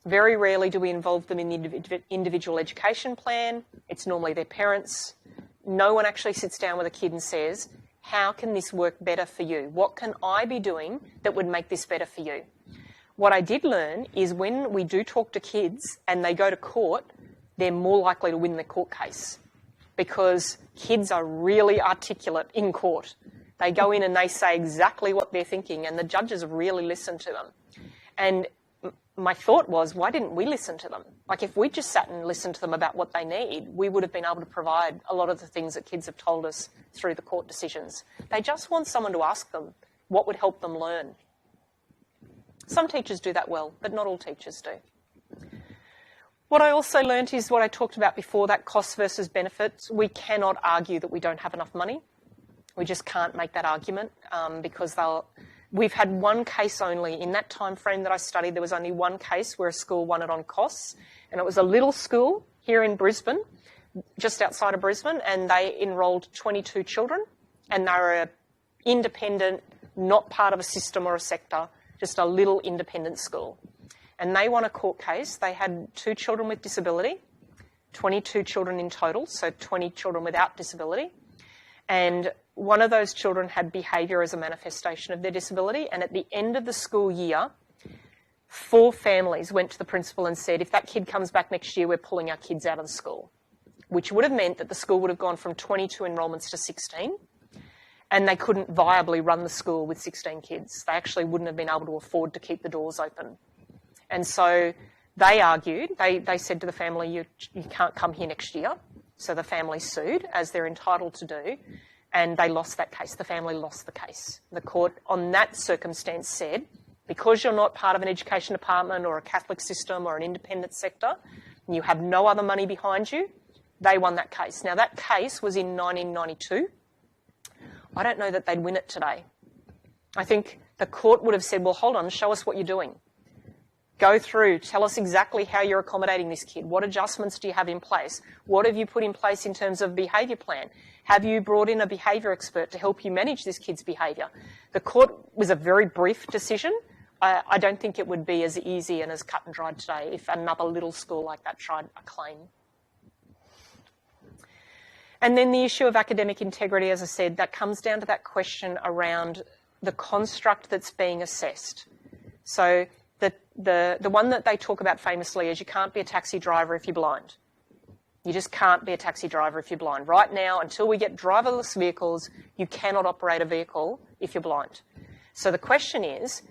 Very rarely do we involve them in the individual education plan. It's normally their parents. No one actually sits down with a kid and says, how can this work better for you? What can I be doing that would make this better for you? What I did learn is when we do talk to kids and they go to court, they're more likely to win the court case because kids are really articulate in court. They go in and they say exactly what they're thinking, and the judges really listen to them. And my thought was, why didn't we listen to them? Like, if we just sat and listened to them about what they need, we would have been able to provide a lot of the things that kids have told us through the court decisions. They just want someone to ask them what would help them learn. Some teachers do that well, but not all teachers do. What I also learnt is what I talked about before, that cost versus benefits. We cannot argue that we don't have enough money. We just can't make that argument because we've had one case only. In that time frame that I studied, there was only one case where a school won it on costs, and it was a little school here in Brisbane, just outside of Brisbane, and they enrolled 22 children, and they were an independent, not part of a system or a sector, just a little independent school. And they won a court case. They had 2 children with disability, 22 children in total, so 20 children without disability. And one of those children had behaviour as a manifestation of their disability, and at the end of the school year, 4 families went to the principal and said, if that kid comes back next year, we're pulling our kids out of the school, which would have meant that the school would have gone from 22 enrolments to 16, and they couldn't viably run the school with 16 kids. They actually wouldn't have been able to afford to keep the doors open. And so they argued, they said to the family, you can't come here next year. So the family sued, as they're entitled to do, and they lost that case. The family lost the case. The court, on that circumstance, said, because you're not part of an education department or a Catholic system or an independent sector, and you have no other money behind you, they won that case. Now, that case was in 1992. I don't know that they'd win it today. I think the court would have said, well, hold on, show us what you're doing. Go through, tell us exactly how you're accommodating this kid. What adjustments do you have in place? What have you put in place in terms of behaviour plan? Have you brought in a behaviour expert to help you manage this kid's behaviour? The court was a very brief decision. I don't think it would be as easy and as cut and dried today if another little school like that tried a claim. And then the issue of academic integrity, as I said, that comes down to that question around the construct that's being assessed. So the one that they talk about famously is you can't be a taxi driver if you're blind. You just can't be a taxi driver if you're blind. Right now, until we get driverless vehicles, you cannot operate a vehicle if you're blind. So the question is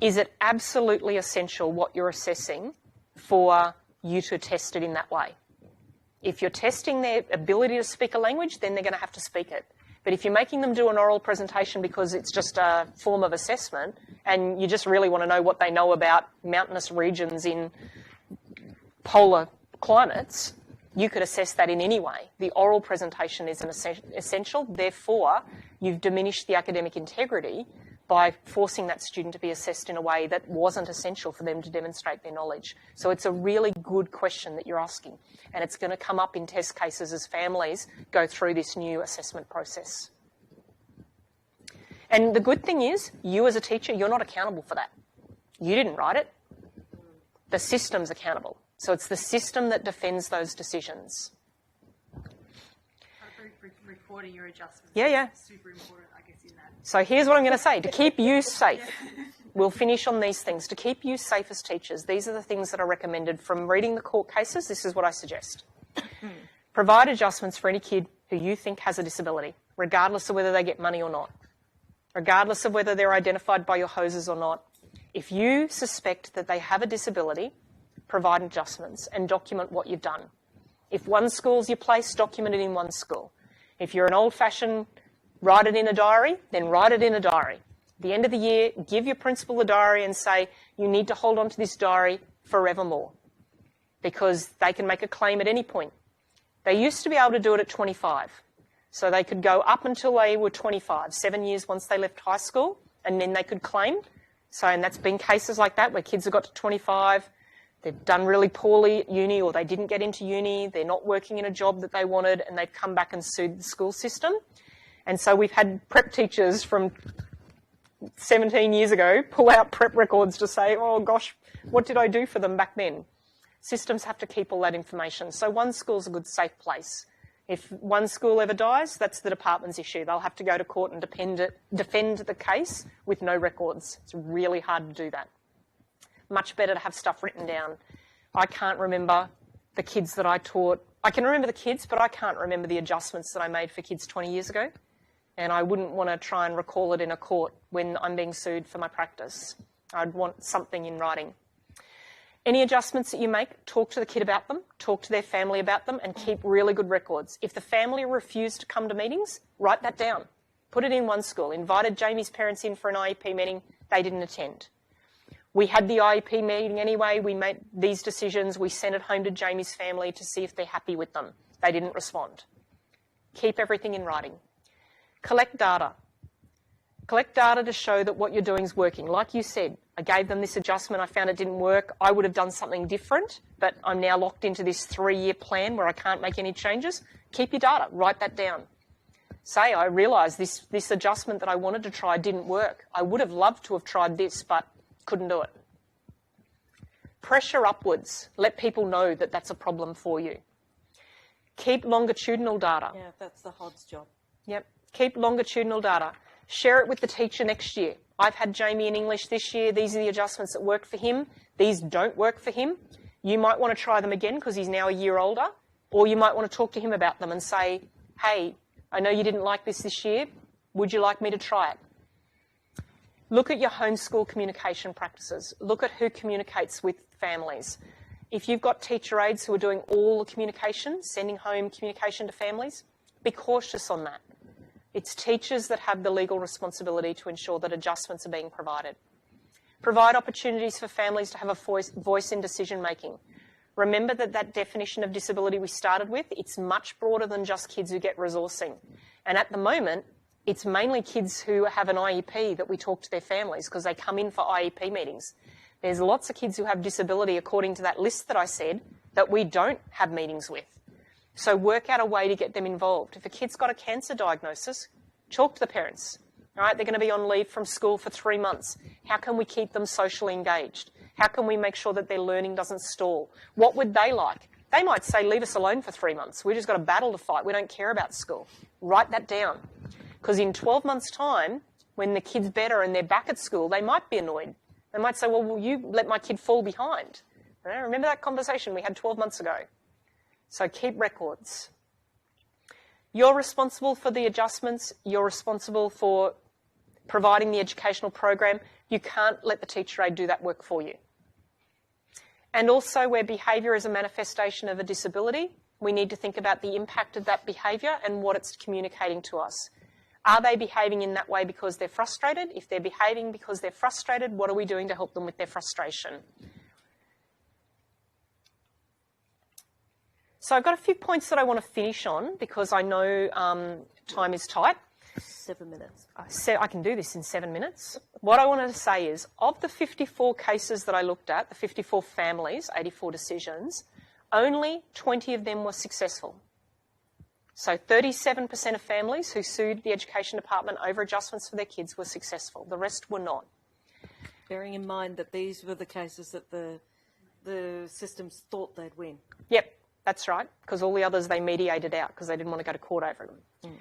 it absolutely essential what you're assessing for you to test it in that way? If you're testing their ability to speak a language, then they're going to have to speak it. But if you're making them do an oral presentation because it's just a form of assessment and you just really want to know what they know about mountainous regions in polar climates, you could assess that in any way. The oral presentation is an essential. Therefore, you've diminished the academic integrity by forcing that student to be assessed in a way that wasn't essential for them to demonstrate their knowledge. So it's a really good question that you're asking, and it's going to come up in test cases as families go through this new assessment process. And the good thing is, you as a teacher, you're not accountable for that. You didn't write it. The system's accountable. So it's the system that defends those decisions. Recording your adjustments. Yeah. Super important, I guess, in that. So here's what I'm going to say. To keep you safe, we'll finish on these things. To keep you safe as teachers, these are the things that are recommended from reading the court cases. This is what I suggest. Provide adjustments for any kid who you think has a disability, regardless of whether they get money or not, regardless of whether they're identified by your hoses or not. If you suspect that they have a disability, provide adjustments and document what you've done. If one school's your place, document it in one school. If you're an old-fashioned, write it in a diary, then write it in a diary. At the end of the year, give your principal the diary and say, you need to hold on to this diary forevermore, because they can make a claim at any point. They used to be able to do it at 25. So they could go up until they were 25, 7 years once they left high school, and then they could claim. So, and that's been cases like that where kids have got to 25, they've done really poorly at uni, or they didn't get into uni, they're not working in a job that they wanted, and they've come back and sued the school system. And so we've had prep teachers from 17 years ago pull out prep records to say, oh gosh, what did I do for them back then? Systems have to keep all that information. So one school's a good safe place. If one school ever dies, that's the department's issue. They'll have to go to court and defend the case with no records. It's really hard to do that. Much better to have stuff written down. I can't remember the kids that I taught. I can remember the kids, but I can't remember the adjustments that I made for kids 20 years ago. And I wouldn't want to try and recall it in a court when I'm being sued for my practice. I'd want something in writing. Any adjustments that you make, talk to the kid about them, talk to their family about them, and keep really good records. If the family refused to come to meetings, write that down. Put it in one school. Invited Jamie's parents in for an IEP meeting. They didn't attend. We had the IEP meeting anyway. We made these decisions. We sent it home to Jamie's family to see if they're happy with them. They didn't respond. Keep everything in writing. Collect data. Collect data to show that what you're doing is working. Like you said, I gave them this adjustment, I found it didn't work, I would have done something different, but I'm now locked into this 3-year plan where I can't make any changes. Keep your data, write that down. Say, I realised this adjustment that I wanted to try didn't work. I would have loved to have tried this, but couldn't do it. Pressure upwards. Let people know that that's a problem for you. Keep longitudinal data. Yeah, that's the HOD's job. Yep. Keep longitudinal data. Share it with the teacher next year. I've had Jamie in English this year. These are the adjustments that worked for him. These don't work for him. You might want to try them again because he's now a year older, or you might want to talk to him about them and say, hey, I know you didn't like this year. Would you like me to try it? Look at your homeschool communication practices. Look at who communicates with families. If you've got teacher aides who are doing all the communication, sending home communication to families, be cautious on that. It's teachers that have the legal responsibility to ensure that adjustments are being provided. Provide opportunities for families to have a voice in decision making. Remember that definition of disability we started with, it's much broader than just kids who get resourcing. And at the moment, it's mainly kids who have an IEP that we talk to their families because they come in for IEP meetings. There's lots of kids who have disability according to that list that I said that we don't have meetings with. So work out a way to get them involved. If a kid's got a cancer diagnosis, talk to the parents. All right, they're going to be on leave from school for 3 months. How can we keep them socially engaged? How can we make sure that their learning doesn't stall? What would they like? They might say, leave us alone for 3 months. We've just got a battle to fight. We don't care about school. Write that down. Because in 12 months' time, when the kid's better and they're back at school, they might be annoyed. They might say, well, will you let my kid fall behind? Remember that conversation we had 12 months ago? So keep records. You're responsible for the adjustments. You're responsible for providing the educational program. You can't let the teacher aide do that work for you. And also where behaviour is a manifestation of a disability, we need to think about the impact of that behaviour and what it's communicating to us. Are they behaving in that way because they're frustrated? If they're behaving because they're frustrated, what are we doing to help them with their frustration? So I've got a few points that I want to finish on because I know time is tight. 7 minutes. I can do this in 7 minutes. What I wanted to say is, of the 54 cases that I looked at, the 54 families, 84 decisions, only 20 of them were successful. So 37% of families who sued the Education Department over adjustments for their kids were successful. The rest were not. Bearing in mind that these were the cases that the systems thought they'd win. Yep, that's right, because all the others they mediated out because they didn't want to go to court over them. Mm.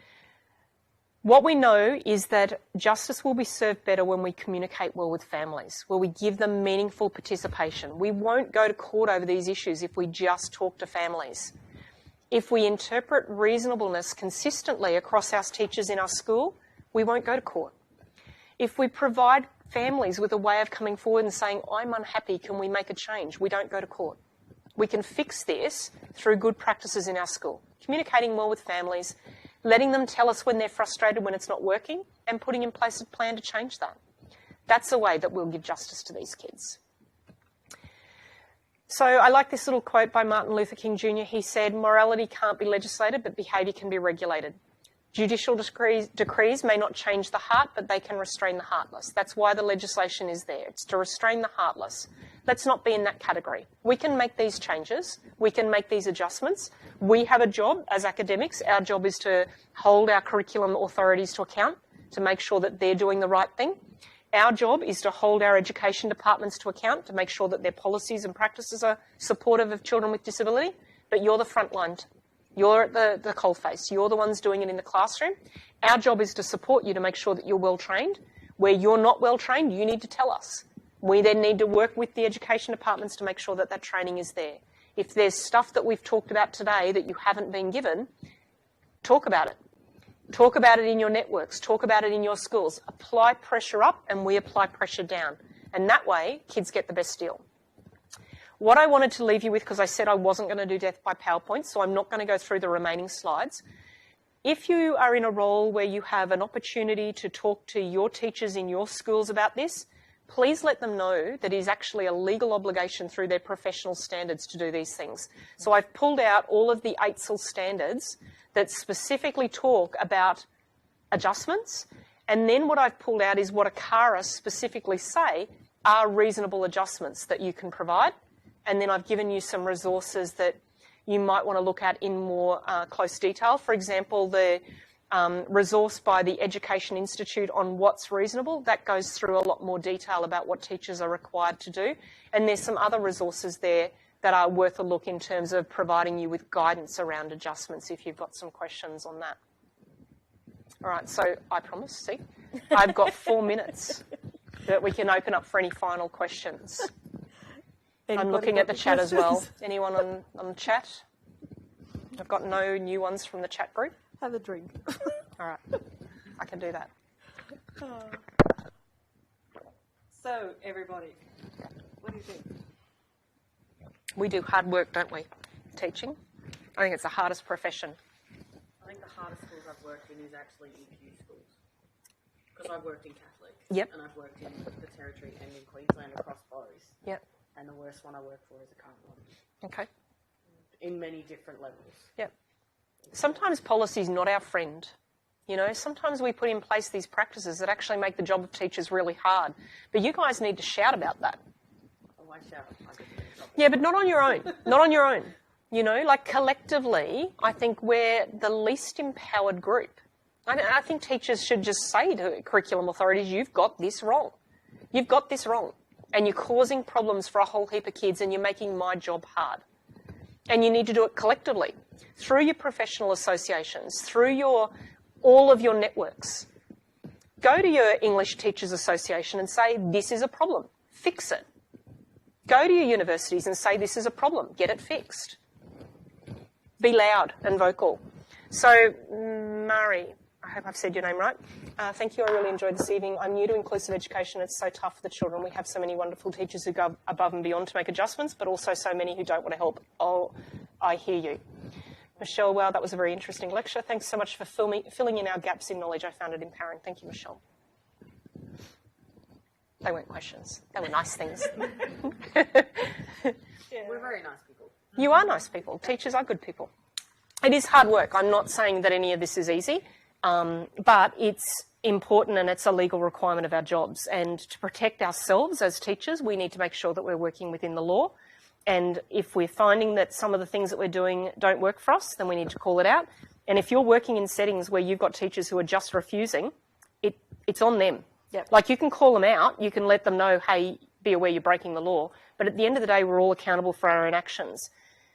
What we know is that justice will be served better when we communicate well with families, where we give them meaningful participation. We won't go to court over these issues if we just talk to families. If we interpret reasonableness consistently across our teachers in our school, we won't go to court. If we provide families with a way of coming forward and saying, I'm unhappy, can we make a change? We don't go to court. We can fix this through good practices in our school. Communicating well with families, letting them tell us when they're frustrated, when it's not working, and putting in place a plan to change that. That's a way that we'll give justice to these kids. So I like this little quote by Martin Luther King Jr. He said, morality can't be legislated, but behaviour can be regulated. Judicial decrees may not change the heart, but they can restrain the heartless. That's why the legislation is there. It's to restrain the heartless. Let's not be in that category. We can make these changes. We can make these adjustments. We have a job as academics. Our job is to hold our curriculum authorities to account, to make sure that they're doing the right thing. Our job is to hold our education departments to account, to make sure that their policies and practices are supportive of children with disability. But you're the front line. You're at the coalface. You're the ones doing it in the classroom. Our job is to support you to make sure that you're well trained. Where you're not well trained, you need to tell us. We then need to work with the education departments to make sure that that training is there. If there's stuff that we've talked about today that you haven't been given, talk about it. Talk about it in your networks. Talk about it in your schools. Apply pressure up and we apply pressure down. And that way, kids get the best deal. What I wanted to leave you with, because I said I wasn't going to do death by PowerPoint, so I'm not going to go through the remaining slides. If you are in a role where you have an opportunity to talk to your teachers in your schools about this, please let them know that it is actually a legal obligation through their professional standards to do these things. So I've pulled out all of the AITSL standards that specifically talk about adjustments, and then what I've pulled out is what ACARA specifically say are reasonable adjustments that you can provide. And then I've given you some resources that you might want to look at in more close detail. For example, the resource by the Education Institute on what's reasonable, that goes through a lot more detail about what teachers are required to do. And there's some other resources there that are worth a look in terms of providing you with guidance around adjustments if you've got some questions on that. All right, so I promise, see, I've got 4 minutes that we can open up for any final questions. I'm looking at the chat as well. Anyone on the chat? I've got no new ones from the chat group. Have a drink. All right, I can do that. So, everybody, what do you think? We do hard work, don't we? Teaching. I think it's the hardest profession. I think the hardest schools I've worked in is actually EQ schools. Because I've worked in Catholic. Yep. And I've worked in the Territory and in Queensland across both. Yep. And the worst one I work for is a current one. Okay. In many different levels. Yep. Sometimes policy's not our friend. You know, sometimes we put in place these practices that actually make the job of teachers really hard. But you guys need to shout about that. Oh, I shout. I get in trouble. Yeah, but not on your own. Not on your own. You know, like collectively, I think we're the least empowered group. I think teachers should just say to curriculum authorities, you've got this wrong. You've got this wrong. And you're causing problems for a whole heap of kids and you're making my job hard. And you need to do it collectively, through your professional associations, through all of your networks. Go to your English Teachers Association and say, this is a problem, fix it. Go to your universities and say, this is a problem, get it fixed. Be loud and vocal. So, Mari, I hope I've said your name right. Thank you, I really enjoyed this evening. I'm new to inclusive education. It's so tough for the children. We have so many wonderful teachers who go above and beyond to make adjustments, but also so many who don't want to help. Oh, I hear you. Michelle, wow, that was a very interesting lecture. Thanks so much for filling in our gaps in knowledge. I found it empowering. Thank you, Michelle. They weren't questions. They were nice things. We're very nice people. You are nice people. Teachers are good people. It is hard work. I'm not saying that any of this is easy, but it's important and it's a legal requirement of our jobs. And to protect ourselves as teachers, we need to make sure that we're working within the law. And if we're finding that some of the things that we're doing don't work for us, then we need to call it out. And if you're working in settings where you've got teachers who are just refusing, it's on them. Yep. Like you can call them out, you can let them know, hey, be aware you're breaking the law. But at the end of the day, we're all accountable for our own actions.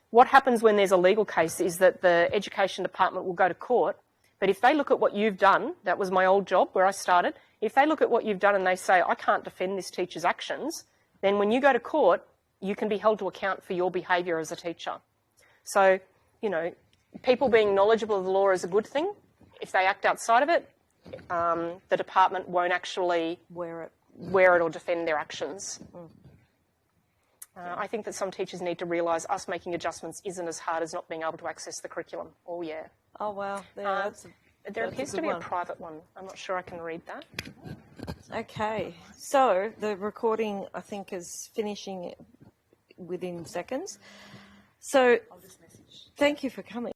What happens when there's a legal case is that the education department will go to court. But if they look at what you've done, that was my old job where I started, if they look at what you've done and they say, I can't defend this teacher's actions, then when you go to court, you can be held to account for your behaviour as a teacher. So, you know, people being knowledgeable of the law is a good thing. If they act outside of it, the department won't actually Wear it. wear it or defend their actions. I think that some teachers need to realise us making adjustments isn't as hard as not being able to access the curriculum. Oh, yeah. Oh, wow. There appears to be a private one. I'm not sure I can read that. Okay. So the recording, I think, is finishing within seconds. So thank you for coming.